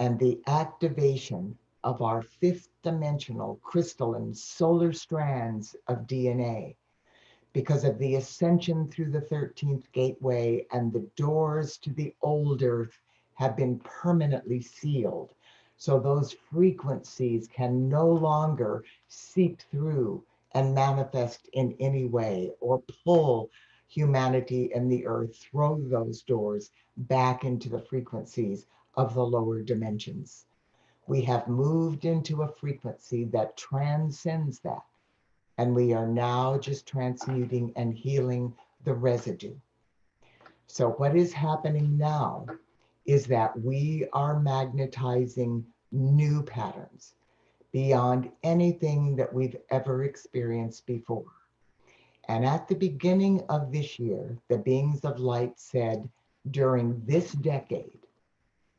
and the activation of our fifth dimensional crystalline solar strands of DNA, because of the ascension through the 13th gateway and the doors to the old earth have been permanently sealed. So those frequencies can no longer seep through and manifest in any way or pull humanity and the earth through those doors back into the frequencies of the lower dimensions. We have moved into a frequency that transcends that. And we are now just transmuting and healing the residue. So what is happening now is that we are magnetizing new patterns beyond anything that we've ever experienced before. And at the beginning of this year, the beings of light said, during this decade,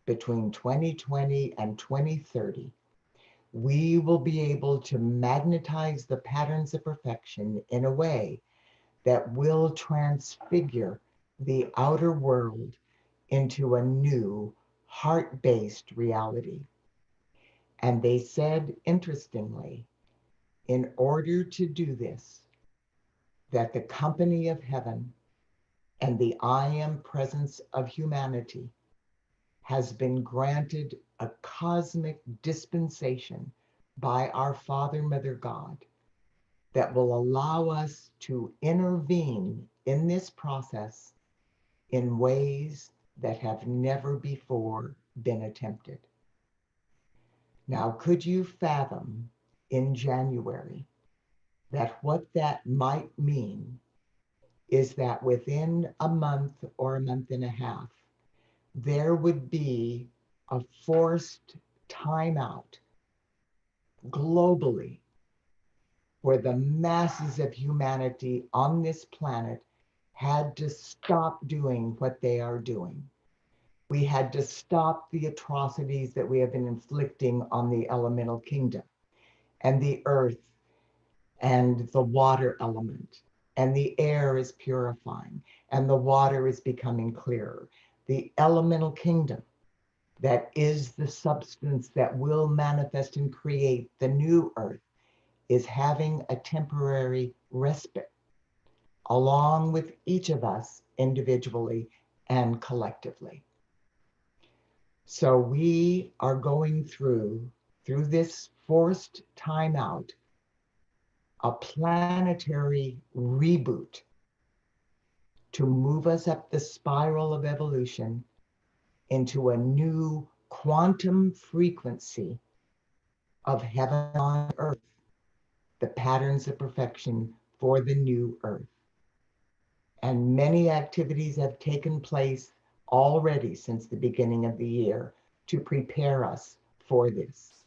between 2020 and 2030, we will be able to magnetize the patterns of perfection in a way that will transfigure the outer world into a new heart-based reality. And they said, interestingly, in order to do this, that the company of heaven and the I am presence of humanity has been granted a cosmic dispensation by our Father, Mother God, that will allow us to intervene in this process in ways that have never before been attempted. Now, could you fathom in January that what that might mean is that within a month or a month and a half, there would be a forced timeout globally where the masses of humanity on this planet had to stop doing what they are doing. We had to stop the atrocities that we have been inflicting on the elemental kingdom and the earth and the water element. And the air is purifying and the water is becoming clearer. The elemental kingdom, that is the substance that will manifest and create the new earth, is having a temporary respite, along with each of us individually and collectively. So we are going through this forced timeout, a planetary reboot to move us up the spiral of evolution into a new quantum frequency of heaven on earth, the patterns of perfection for the new earth. And many activities have taken place already since the beginning of the year to prepare us for this.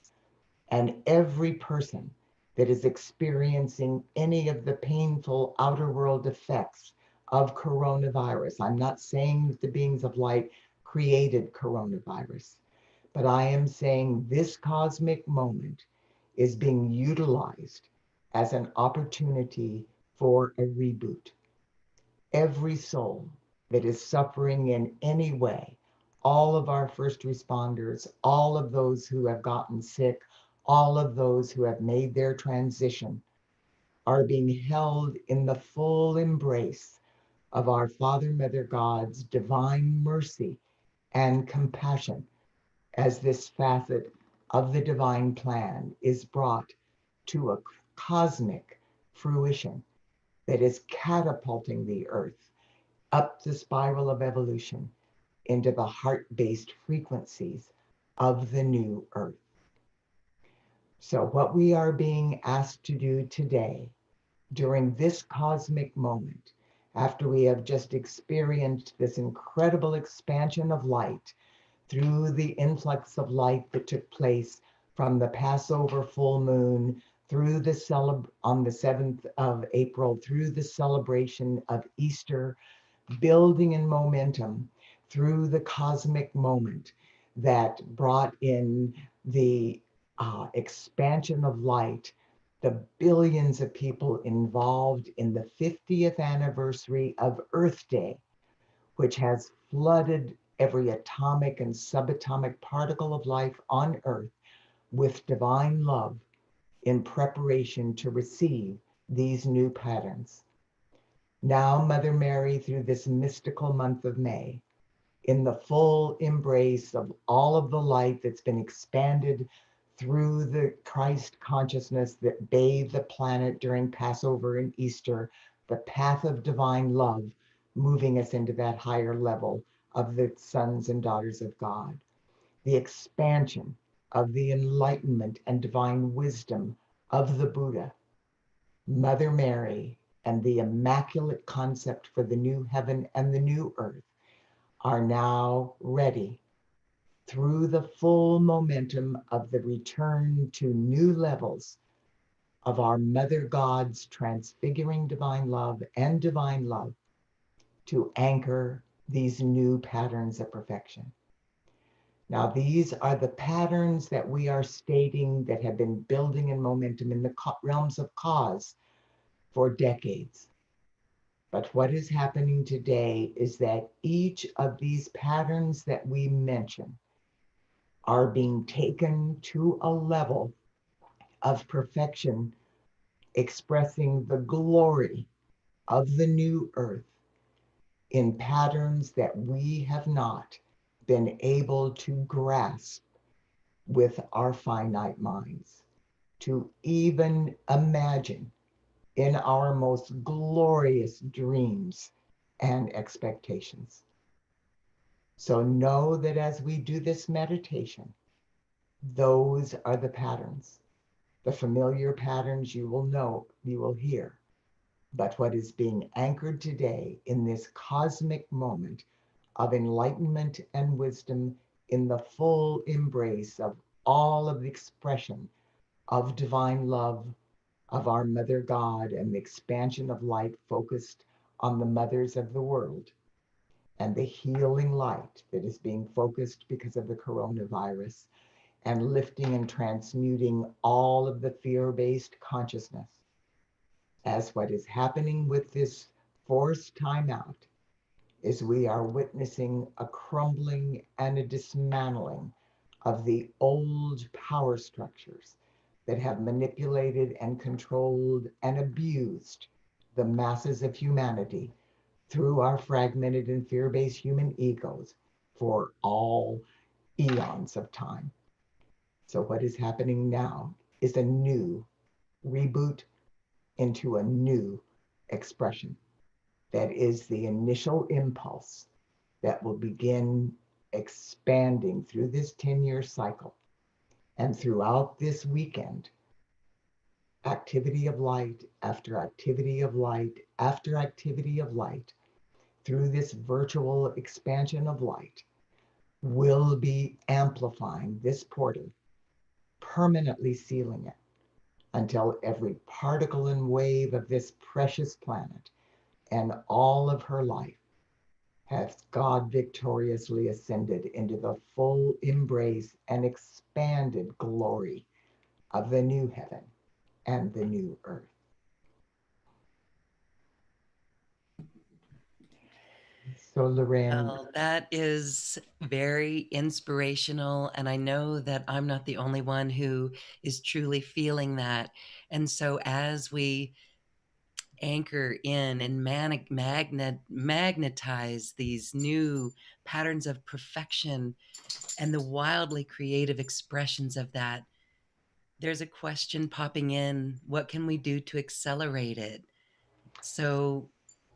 And every person that is experiencing any of the painful outer world effects of coronavirus, I'm not saying that the beings of light created coronavirus, but I am saying this cosmic moment is being utilized as an opportunity for a reboot. Every soul that is suffering in any way, all of our first responders, all of those who have gotten sick, all of those who have made their transition, are being held in the full embrace of our Father, Mother God's divine mercy and compassion as this facet of the divine plan is brought to a cosmic fruition that is catapulting the earth up the spiral of evolution into the heart-based frequencies of the new earth. So what we are being asked to do today during this cosmic moment, after we have just experienced this incredible expansion of light through the influx of light that took place from the Passover full moon through the on the 7th of April, through the celebration of Easter, building in momentum through the cosmic moment that brought in the expansion of light, the billions of people involved in the 50th anniversary of Earth Day, which has flooded every atomic and subatomic particle of life on Earth with divine love in preparation to receive these new patterns. Now, Mother Mary, through this mystical month of May, in the full embrace of all of the light that's been expanded through the Christ consciousness that bathed the planet during Passover and Easter, the path of divine love, moving us into that higher level of the sons and daughters of God, the expansion of the enlightenment and divine wisdom of the Buddha. Mother Mary and the immaculate concept for the new heaven and the new earth are now ready through the full momentum of the return to new levels of our Mother God's transfiguring divine love and divine love to anchor these new patterns of perfection. Now, these are the patterns that we are stating that have been building in momentum in the realms of cause for decades. But what is happening today is that each of these patterns that we mention are being taken to a level of perfection, expressing the glory of the new earth in patterns that we have not been able to grasp with our finite minds, to even imagine in our most glorious dreams and expectations. So know that as we do this meditation, those are the patterns. The familiar patterns you will know, you will hear. But what is being anchored today in this cosmic moment of enlightenment and wisdom in the full embrace of all of the expression of divine love of our Mother God and the expansion of light focused on the mothers of the world and the healing light that is being focused because of the coronavirus and lifting and transmuting all of the fear-based consciousness as what is happening with this forced timeout is we are witnessing a crumbling and a dismantling of the old power structures that have manipulated and controlled and abused the masses of humanity through our fragmented and fear-based human egos for all eons of time. So what is happening now is a new reboot into a new expression that is the initial impulse that will begin expanding through this 10-year cycle. And throughout this weekend, activity of light after activity of light after activity of light, through this virtual expansion of light, will be amplifying this portal, permanently sealing it until every particle and wave of this precious planet and all of her life has God victoriously ascended into the full embrace and expanded glory of the new heaven and the new earth. So, Loren, Well, that is very inspirational. And I know that I'm not the only one who is truly feeling that. And so, as we anchor in and magnetize these new patterns of perfection and the wildly creative expressions of that, there's a question popping in: what can we do to accelerate it? So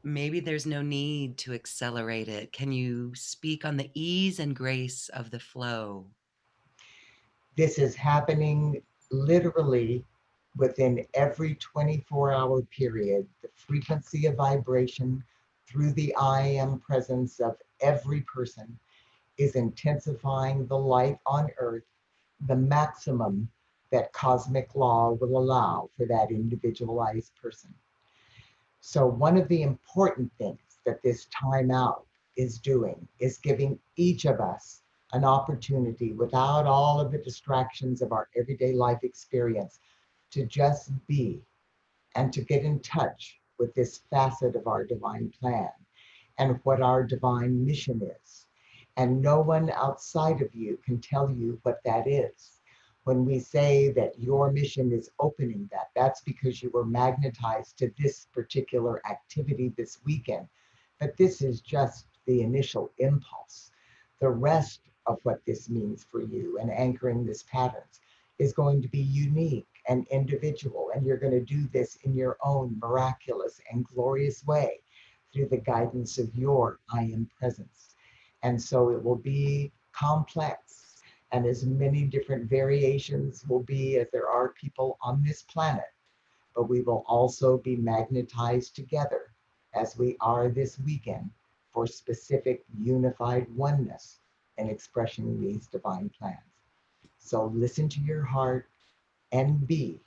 maybe there's no need to accelerate it. Can you speak on the ease and grace of the flow? this is happening literally within every 24-hour period. The frequency of vibration through the I am presence of every person is intensifying the light on earth, the maximum that cosmic law will allow for that individualized person. So one of the important things that this timeout is doing is giving each of us an opportunity without all of the distractions of our everyday life experience to just be and to get in touch with this facet of our divine plan and what our divine mission is. And no one outside of you can tell you what that is. When we say that your mission is opening that, that's because you were magnetized to this particular activity this weekend. But this is just the initial impulse. The rest of what this means for you and anchoring this patterns is going to be unique and individual. And you're going to do this in your own miraculous and glorious way through the guidance of your I am presence. And so it will be complex, and as many different variations will be as there are people on this planet. but we will also be magnetized together as we are this weekend for specific unified oneness in expressing these divine plans. So listen to your heart and be,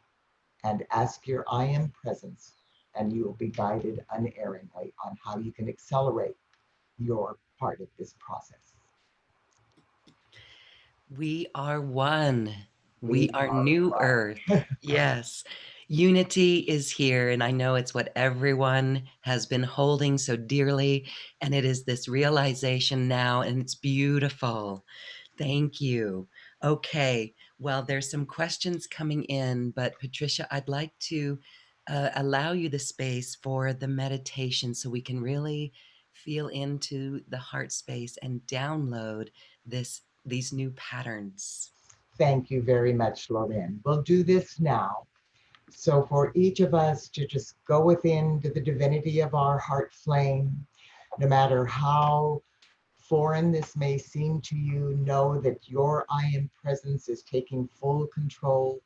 and ask your I am presence, and you will be guided unerringly on how you can accelerate your part of this process. We are one. We We are are New Earth. one. Yes. Unity is here. And I know it's what everyone has been holding so dearly. And it is this realization now, and it's beautiful. Thank you. Okay. Well, there's some questions coming in, but Patricia, I'd like to allow you the space for the meditation so we can really feel into the heart space and download these new patterns. Thank you very much, Lorraine. We'll do this now. So for each of us to just go within to the divinity of our heart flame, no matter how foreign this may seem to you, know that your I am presence is taking full control,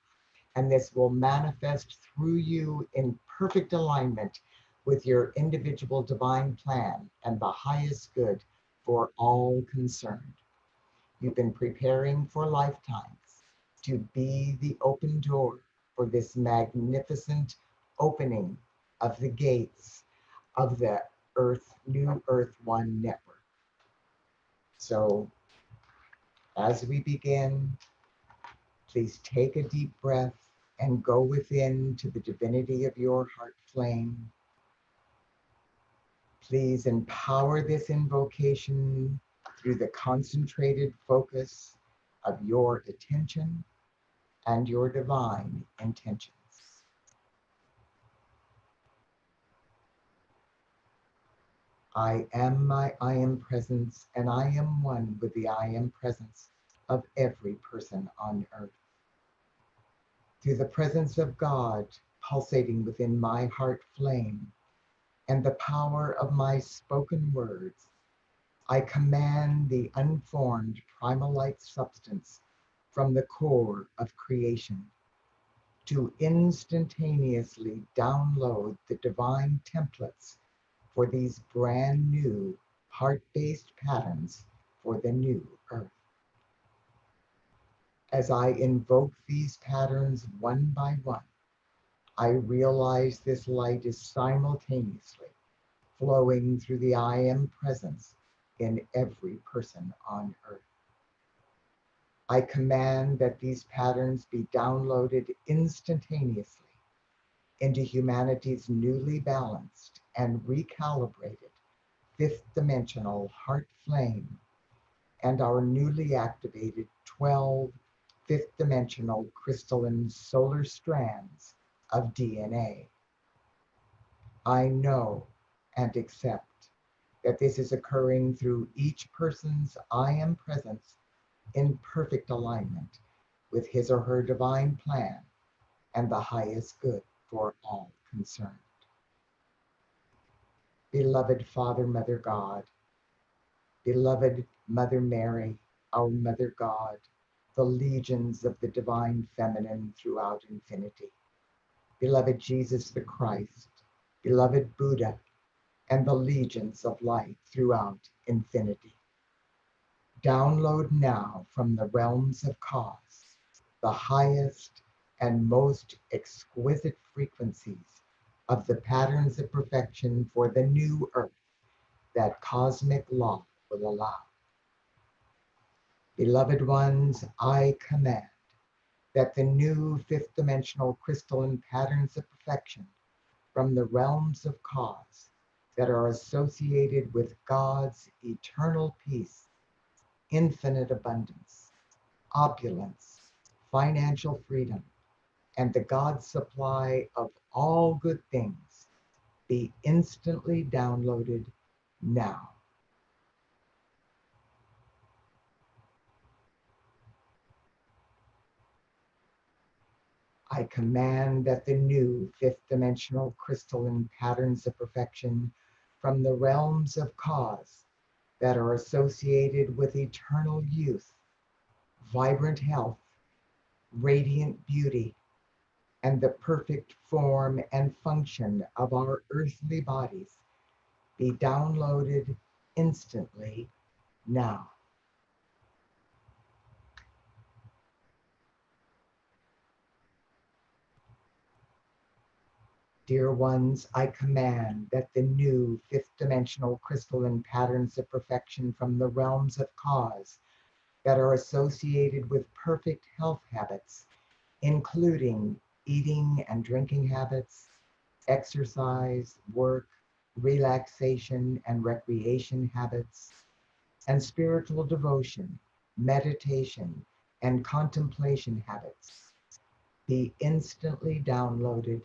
and this will manifest through you in perfect alignment with your individual divine plan and the highest good for all concerned. You've been preparing for lifetimes to be the open door for this magnificent opening of the gates of the New Earth One network. So as we begin, please take a deep breath and go within to the divinity of your heart flame. Please empower this invocation through the concentrated focus of your attention and your divine intentions. I am my I am presence, and I am one with the I am presence of every person on earth. Through the presence of God pulsating within my heart flame and the power of my spoken words, I command the unformed primal light substance from the core of creation to instantaneously download the divine templates for these brand new heart-based patterns for the new earth. As I invoke these patterns one by one, I realize this light is simultaneously flowing through the I am presence in every person on earth. I command that these patterns be downloaded instantaneously into humanity's newly balanced and recalibrated fifth dimensional heart flame and our newly activated 12 fifth dimensional crystalline solar strands of DNA. I know and accept that this is occurring through each person's I am presence in perfect alignment with his or her divine plan and the highest good for all concerned. Beloved Father, Mother God, beloved Mother Mary, our Mother God, the legions of the divine feminine throughout infinity, beloved Jesus the Christ, beloved Buddha, and the legions of light throughout infinity. Download now from the realms of cause the highest and most exquisite frequencies of the patterns of perfection for the new earth that cosmic law will allow. Beloved ones, I command that the new fifth dimensional crystalline patterns of perfection from the realms of cause that are associated with God's eternal peace, infinite abundance, opulence, financial freedom, and the God supply of all good things be instantly downloaded now. I command that the new fifth dimensional crystalline patterns of perfection from the realms of cause that are associated with eternal youth, vibrant health, radiant beauty, and the perfect form and function of our earthly bodies be downloaded instantly now. Dear ones, I command that the new fifth dimensional crystalline patterns of perfection from the realms of cause that are associated with perfect health habits, including eating and drinking habits, exercise, work, relaxation and recreation habits, and spiritual devotion, meditation, and contemplation habits, be instantly downloaded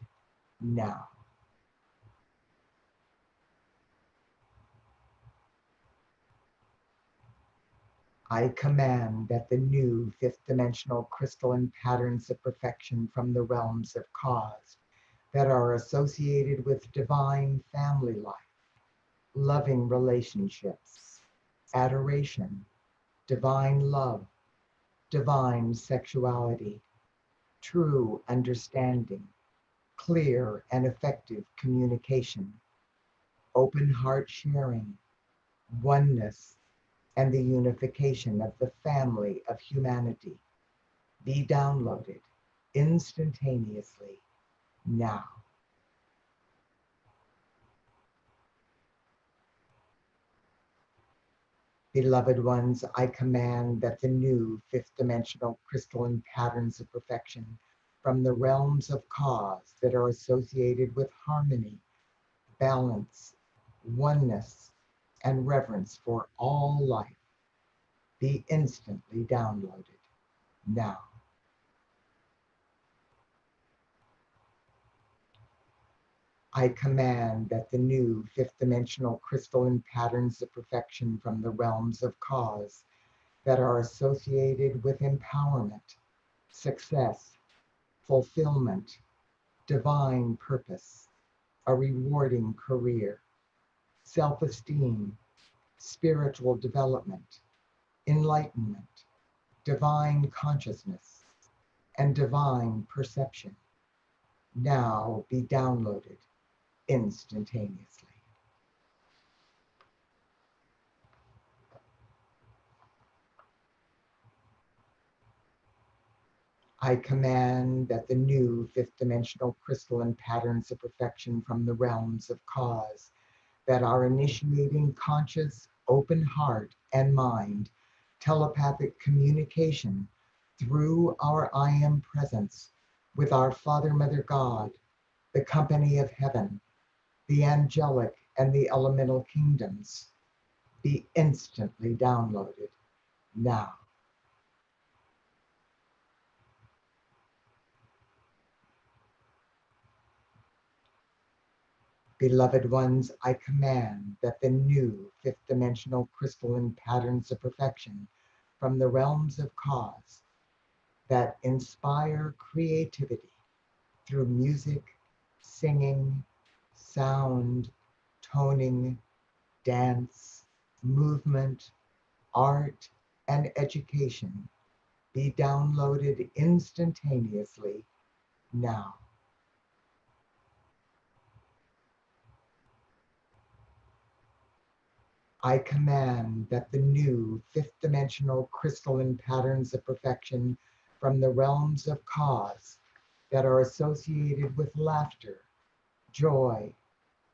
now. I command that the new fifth dimensional crystalline patterns of perfection from the realms of cause that are associated with divine family life, loving relationships, adoration, divine love, divine sexuality, true understanding, clear and effective communication, open heart sharing, oneness, and the unification of the family of humanity be downloaded instantaneously now. Beloved ones, I command that the new fifth dimensional crystalline patterns of perfection from the realms of cause that are associated with harmony, balance, oneness, and reverence for all life be instantly downloaded now. I command that the new fifth dimensional crystalline patterns of perfection from the realms of cause that are associated with empowerment, success, fulfillment, divine purpose, a rewarding career, self-esteem, spiritual development, enlightenment, divine consciousness, and divine perception now be downloaded instantaneously. I command that the new fifth dimensional crystalline patterns of perfection from the realms of cause that are initiating conscious, open heart and mind, telepathic communication through our I Am presence with our Father, Mother God, the company of heaven, the angelic and the elemental kingdoms, be instantly downloaded now. Beloved ones, I command that the new fifth dimensional crystalline patterns of perfection from the realms of cause that inspire creativity through music, singing, sound, toning, dance, movement, art, and education be downloaded instantaneously now. I command that the new fifth dimensional crystalline patterns of perfection from the realms of cause that are associated with laughter, joy,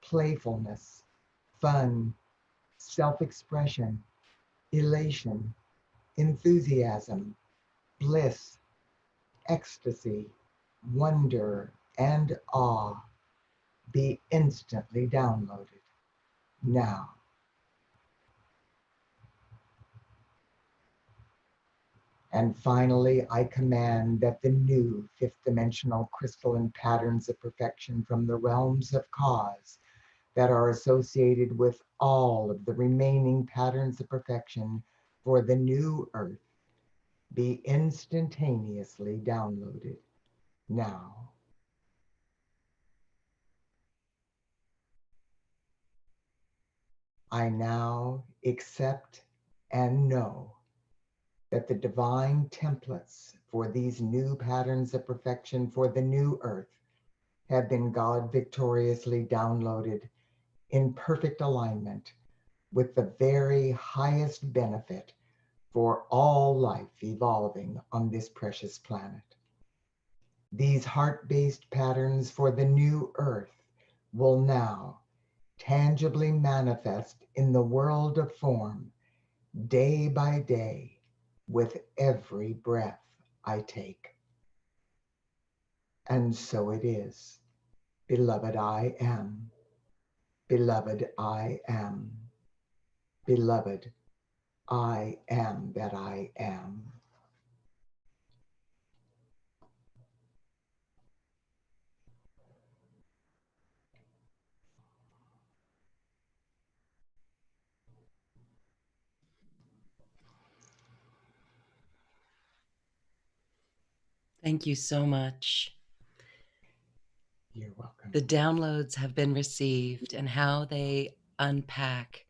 playfulness, fun, self-expression, elation, enthusiasm, bliss, ecstasy, wonder, and awe be instantly downloaded now. And finally, I command that the new fifth dimensional crystalline patterns of perfection from the realms of cause that are associated with all of the remaining patterns of perfection for the new earth be instantaneously downloaded now. I now accept and know that the divine templates for these new patterns of perfection for the new earth have been God victoriously downloaded in perfect alignment with the very highest benefit for all life evolving on this precious planet. These heart-based patterns for the new earth will now tangibly manifest in the world of form day by day with every breath I take. And so it is. Beloved, I am. Beloved, I am. Beloved, I am that I am. Thank you so much. You're welcome. The downloads have been received, and how they unpack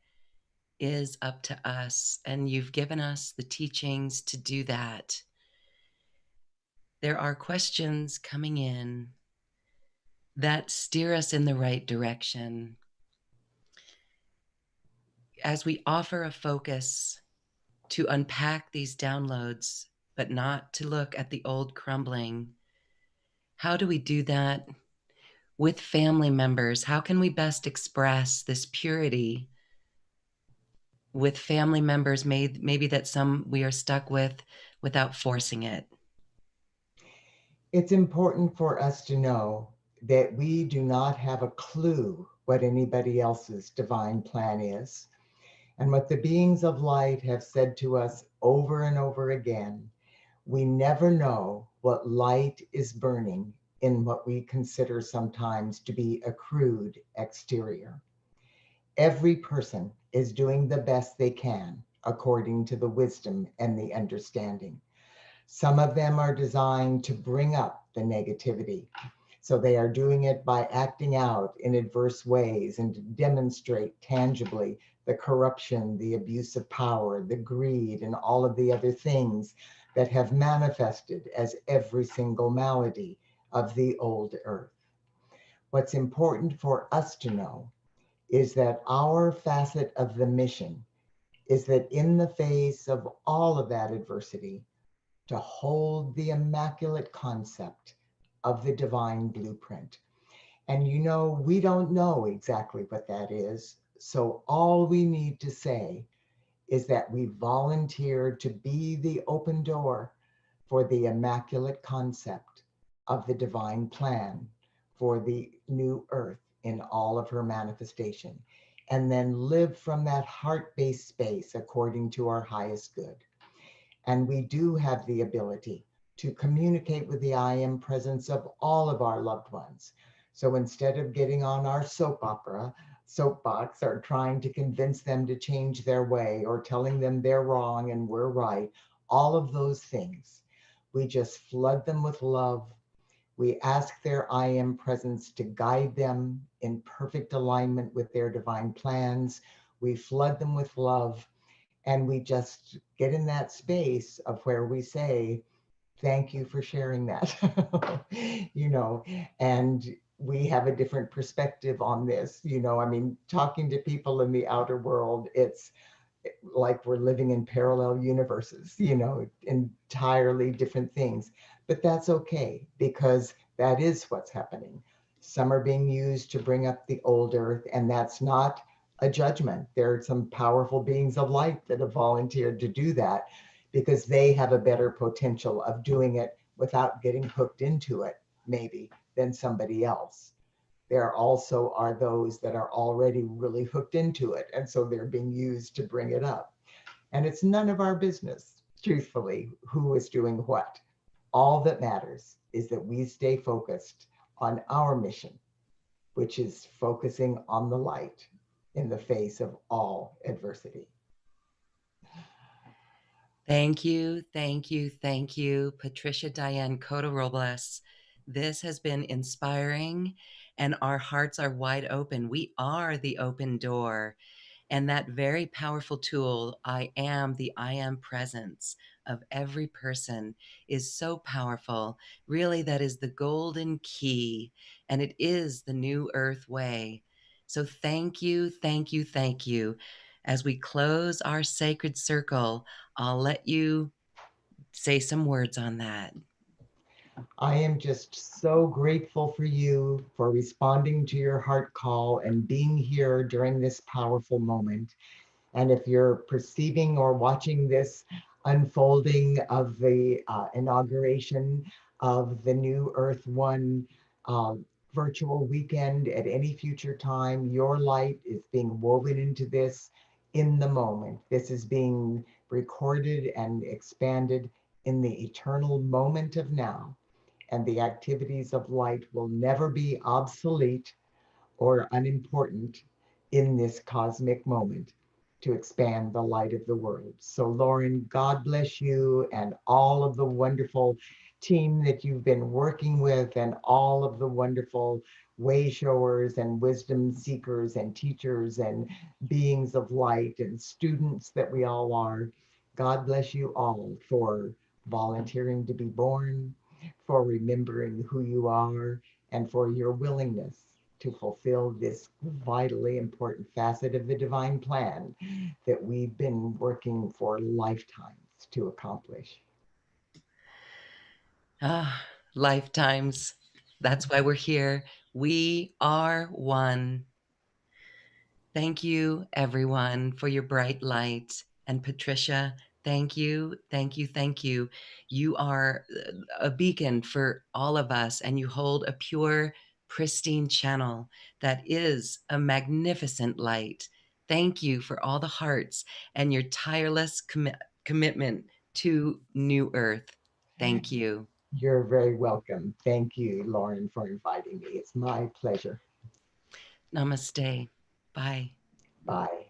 is up to us. And you've given us the teachings to do that. There are questions coming in that steer us in the right direction. As we offer a focus to unpack these downloads, but not to look at the old crumbling, how do we do that with family members? How can we best express this purity with family members, maybe that some we are stuck with, without forcing it? It's important for us to know that we do not have a clue what anybody else's divine plan is. And what the beings of light have said to us over and over again, we never know what light is burning in what we consider sometimes to be a crude exterior. Every person is doing the best they can according to the wisdom and the understanding. Some of them are designed to bring up the negativity. So they are doing it by acting out in adverse ways and to demonstrate tangibly the corruption, the abuse of power, the greed, and all of the other things that have manifested as every single malady of the old earth. What's important for us to know is that our facet of the mission is that in the face of all of that adversity, to hold the immaculate concept of the divine blueprint. And we don't know exactly what that is. So all we need to say is that we volunteered to be the open door for the immaculate concept of the divine plan for the new earth in all of her manifestation, and then live from that heart-based space according to our highest good. And we do have the ability to communicate with the I am presence of all of our loved ones. So instead of getting on our soapbox, or trying to convince them to change their way, or telling them they're wrong and we're right, all of those things, we just flood them with love. We ask their I am presence to guide them in perfect alignment with their divine plans. We flood them with love, and we just get in that space of where we say, thank you for sharing that. And we have a different perspective on this. I mean, talking to people in the outer world, it's like we're living in parallel universes, entirely different things. But that's okay, because that is what's happening. Some are being used to bring up the old earth, and that's not a judgment. There are some powerful beings of light that have volunteered to do that because they have a better potential of doing it without getting hooked into it, maybe, than somebody else. There also are those that are already really hooked into it, and so they're being used to bring it up. And it's none of our business, truthfully, who is doing what. All that matters is that we stay focused on our mission, which is focusing on the light in the face of all adversity. Thank you, thank you, thank you, Patricia, Diane, Cota, Robles. This has been inspiring, and our hearts are wide open. We are the open door. And that very powerful tool, I am the I am presence, of every person is so powerful. Really, that is the golden key, and it is the new earth way. So thank you, thank you, thank you. As we close our sacred circle, I'll let you say some words on that. I am just so grateful for you for responding to your heart call and being here during this powerful moment. And if you're perceiving or watching this unfolding of the inauguration of the new Earth One uh, virtual weekend at any future time, your light is being woven into this in the moment. This is being recorded and expanded in the eternal moment of now. And the activities of light will never be obsolete or unimportant in this cosmic moment to expand the light of the world. So, Lauren, God bless you and all of the wonderful team that you've been working with, and all of the wonderful way showers and wisdom seekers and teachers and beings of light and students that we all are. God bless you all for volunteering to be born, for remembering who you are, and for your willingness to fulfill this vitally important facet of the divine plan that we've been working for lifetimes to accomplish. Ah, lifetimes. That's why we're here. We are one. Thank you, everyone, for your bright light. And Patricia, thank you, thank you, thank you. You are a beacon for all of us, and you hold a pure, pristine channel that is a magnificent light. Thank you for all the hearts and your tireless commitment to New Earth. Thank you. You're very welcome. Thank you, Lauren, for inviting me. It's my pleasure. Namaste. Bye. Bye.